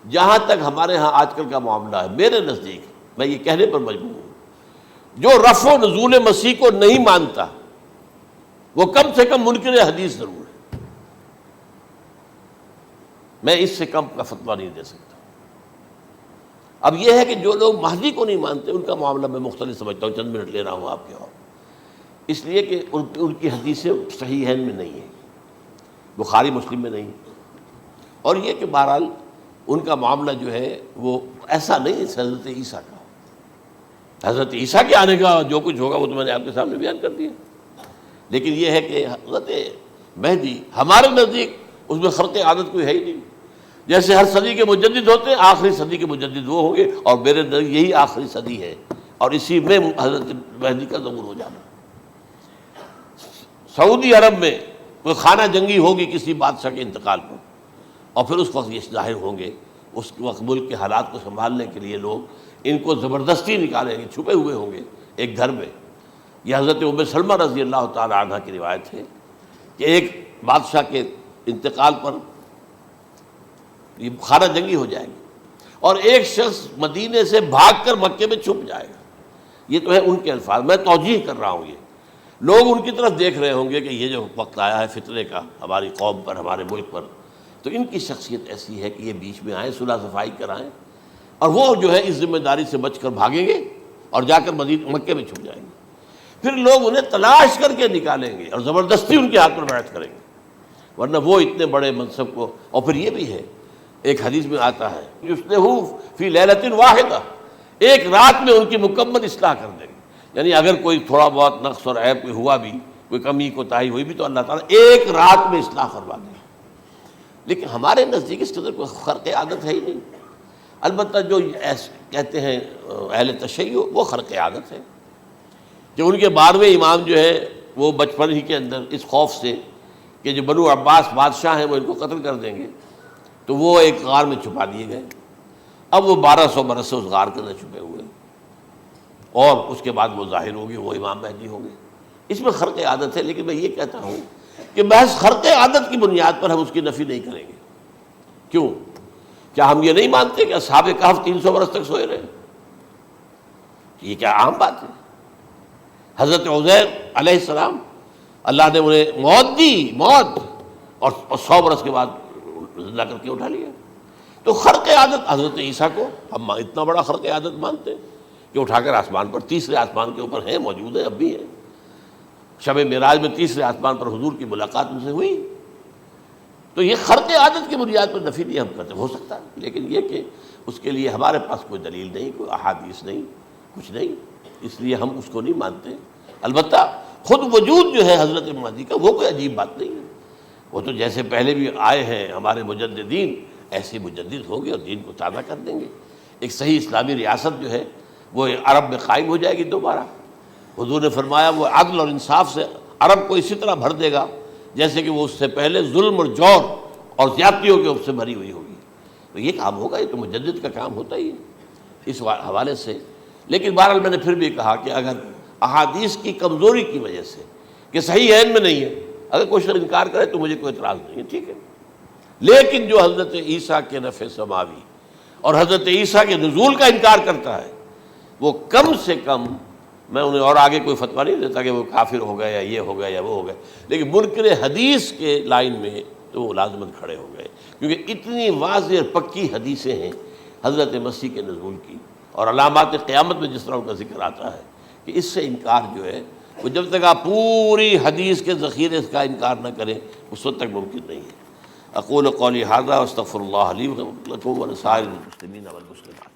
جہاں تک ہمارے ہاں آج کل کا معاملہ ہے، میرے نزدیک میں یہ کہنے پر مجبور ہوں، جو رفع و نزول مسیح کو نہیں مانتا وہ کم سے کم منکر حدیث ضرور ہے، میں اس سے کم کا فتویٰ نہیں دے سکتا۔ اب یہ ہے کہ جو لوگ مہدی کو نہیں مانتے ان کا معاملہ میں مختلف سمجھتا ہوں، چند منٹ لے رہا ہوں آپ کے، اور اس لیے کہ ان کی حدیثیں صحیحین میں نہیں ہیں، بخاری مسلم میں نہیں، اور یہ کہ بہرحال ان کا معاملہ جو ہے وہ ایسا نہیں ہے حضرت عیسیٰ کا، حضرت عیسیٰ کے آنے کا جو کچھ ہوگا وہ تو میں نے آپ کے سامنے بیان کر دیا، لیکن یہ ہے کہ حضرت مہدی ہمارے نزدیک اس میں خرق عادت کوئی ہے ہی نہیں، جیسے ہر صدی کے مجدد ہوتے ہیں، آخری صدی کے مجدد وہ ہوں گے، اور میرے نزدیک یہی آخری صدی ہے، اور اسی میں حضرت مہدی کا ظہور ہو جانا۔ سعودی عرب میں کوئی خانہ جنگی ہوگی کسی بادشاہ کے انتقال پر، اور پھر اس وقت یہ ظاہر ہوں گے، اس وقت ملک کے حالات کو سنبھالنے کے لیے لوگ ان کو زبردستی نکالیں گے، چھپے ہوئے ہوں گے ایک گھر میں، یہ حضرت ام سلمہ رضی اللہ تعالی عنہ کی روایت ہے کہ ایک بادشاہ کے انتقال پر یہ بخارا جنگی ہو جائے گی اور ایک شخص مدینے سے بھاگ کر مکے میں چھپ جائے گا. یہ تو ہے ان کے الفاظ، میں توجیہ کر رہا ہوں. یہ لوگ ان کی طرف دیکھ رہے ہوں گے کہ یہ جو وقت آیا ہے فتنے کا ہماری قوم پر، ہمارے ملک پر، تو ان کی شخصیت ایسی ہے کہ یہ بیچ میں آئیں، صلح صفائی کرائیں، اور وہ جو ہے اس ذمہ داری سے بچ کر بھاگیں گے اور جا کر مکے میں چھپ جائیں گے. پھر لوگ انہیں تلاش کر کے نکالیں گے اور زبردستی ان کے ہاتھ پر بیعت کریں گے، ورنہ وہ اتنے بڑے منصب کو. اور پھر یہ بھی ہے، ایک حدیث میں آتا ہے یصلحو فی لیلۃ واحدہ، ایک رات میں ان کی مکمل اصلاح کر دیں گے. یعنی اگر کوئی تھوڑا بہت نقص اور عیب کوئی ہوا بھی، کوئی کمی کوتاہی ہوئی بھی، تو اللہ تعالیٰ ایک رات میں اصلاح کروا دیں. لیکن ہمارے نزدیک اس قدر کوئی خرق عادت ہے ہی نہیں. البتہ جو کہتے ہیں اہل تشیع، وہ خرق عادت ہے کہ ان کے 12ویں امام جو ہے وہ بچپن ہی کے اندر اس خوف سے کہ جو بنو عباس بادشاہ ہیں وہ ان کو قتل کر دیں گے، تو وہ ایک غار میں چھپا دیے گئے. اب وہ 1200 برس سے اس غار کے اندر چھپے ہوئے، اور اس کے بعد وہ ظاہر ہوگی، وہ امام مہدی ہوں گے. اس میں خرق عادت ہے. لیکن میں یہ کہتا ہوں کہ محض خرق عادت کی بنیاد پر ہم اس کی نفی نہیں کریں گے. کیوں؟ کیا ہم یہ نہیں مانتے کہ اصحاب کہف 300 برس تک سوئے رہے؟ یہ کیا عام بات ہے؟ حضرت عزیر علیہ السلام، اللہ نے انہیں موت دی، موت، اور 100 برس کے بعد زندہ کر کے اٹھا لیا. تو خرق عادت حضرت عیسیٰ کو ہم اتنا بڑا خرق عادت مانتے ہیں کہ اٹھا کر آسمان پر، تیسرے آسمان کے اوپر ہیں، موجود ہیں، اب بھی ہیں. شب معراج میں تیسرے آسمان پر حضور کی ملاقات ان سے ہوئی. تو یہ خرق عادت کی بنیاد پر نفی نہیں ہم کرتے. ہو سکتا ہے، لیکن یہ کہ اس کے لیے ہمارے پاس کوئی دلیل نہیں، کوئی احادیث نہیں، کچھ نہیں، اس لیے ہم اس کو نہیں مانتے. البتہ خود وجود جو ہے حضرت مہدی کا، وہ کوئی عجیب بات نہیں ہے. وہ تو جیسے پہلے بھی آئے ہیں ہمارے مجددین، ایسے مجدد ہوں گے اور دین کو تازہ کر دیں گے. ایک صحیح اسلامی ریاست جو ہے وہ عرب میں قائم ہو جائے گی دوبارہ. حضور نے فرمایا وہ عدل اور انصاف سے عرب کو اسی طرح بھر دے گا جیسے کہ وہ اس سے پہلے ظلم اور جور اور زیادتیوں کے سے بھری ہوئی ہوگی. تو یہ کام ہوگا، یہ تو مجدد کا کام ہوتا ہی ہے اس حوالے سے. لیکن بہرحال میں نے پھر بھی کہا کہ اگر احادیث کی کمزوری کی وجہ سے کہ صحیح عین میں نہیں ہے، اگر کوئی شخص انکار کرے تو مجھے کوئی اعتراض نہیں ہے، ٹھیک ہے. لیکن جو حضرت عیسیٰ کے نفع سماوی اور حضرت عیسیٰ کے نزول کا انکار کرتا ہے، وہ کم سے کم، میں انہیں اور آگے کوئی فتویٰ نہیں دیتا کہ وہ کافر ہو گئے یا یہ ہو گئے یا وہ ہو گئے، لیکن منکر حدیث کے لائن میں تو وہ لازمت کھڑے ہو گئے، کیونکہ اتنی واضح اور پکی حدیثیں ہیں حضرت مسیح کے نزول کی، اور علامات قیامت میں جس طرح ان کا ذکر آتا ہے کہ اس سے انکار جو ہے وہ جب تک آپ پوری حدیث کے ذخیرے کا انکار نہ کریں اس وقت تک ممکن نہیں ہے. اقول قولی ھذا واستغفر اللہ لی ولکم ولسائر المسلمین والمسلمات.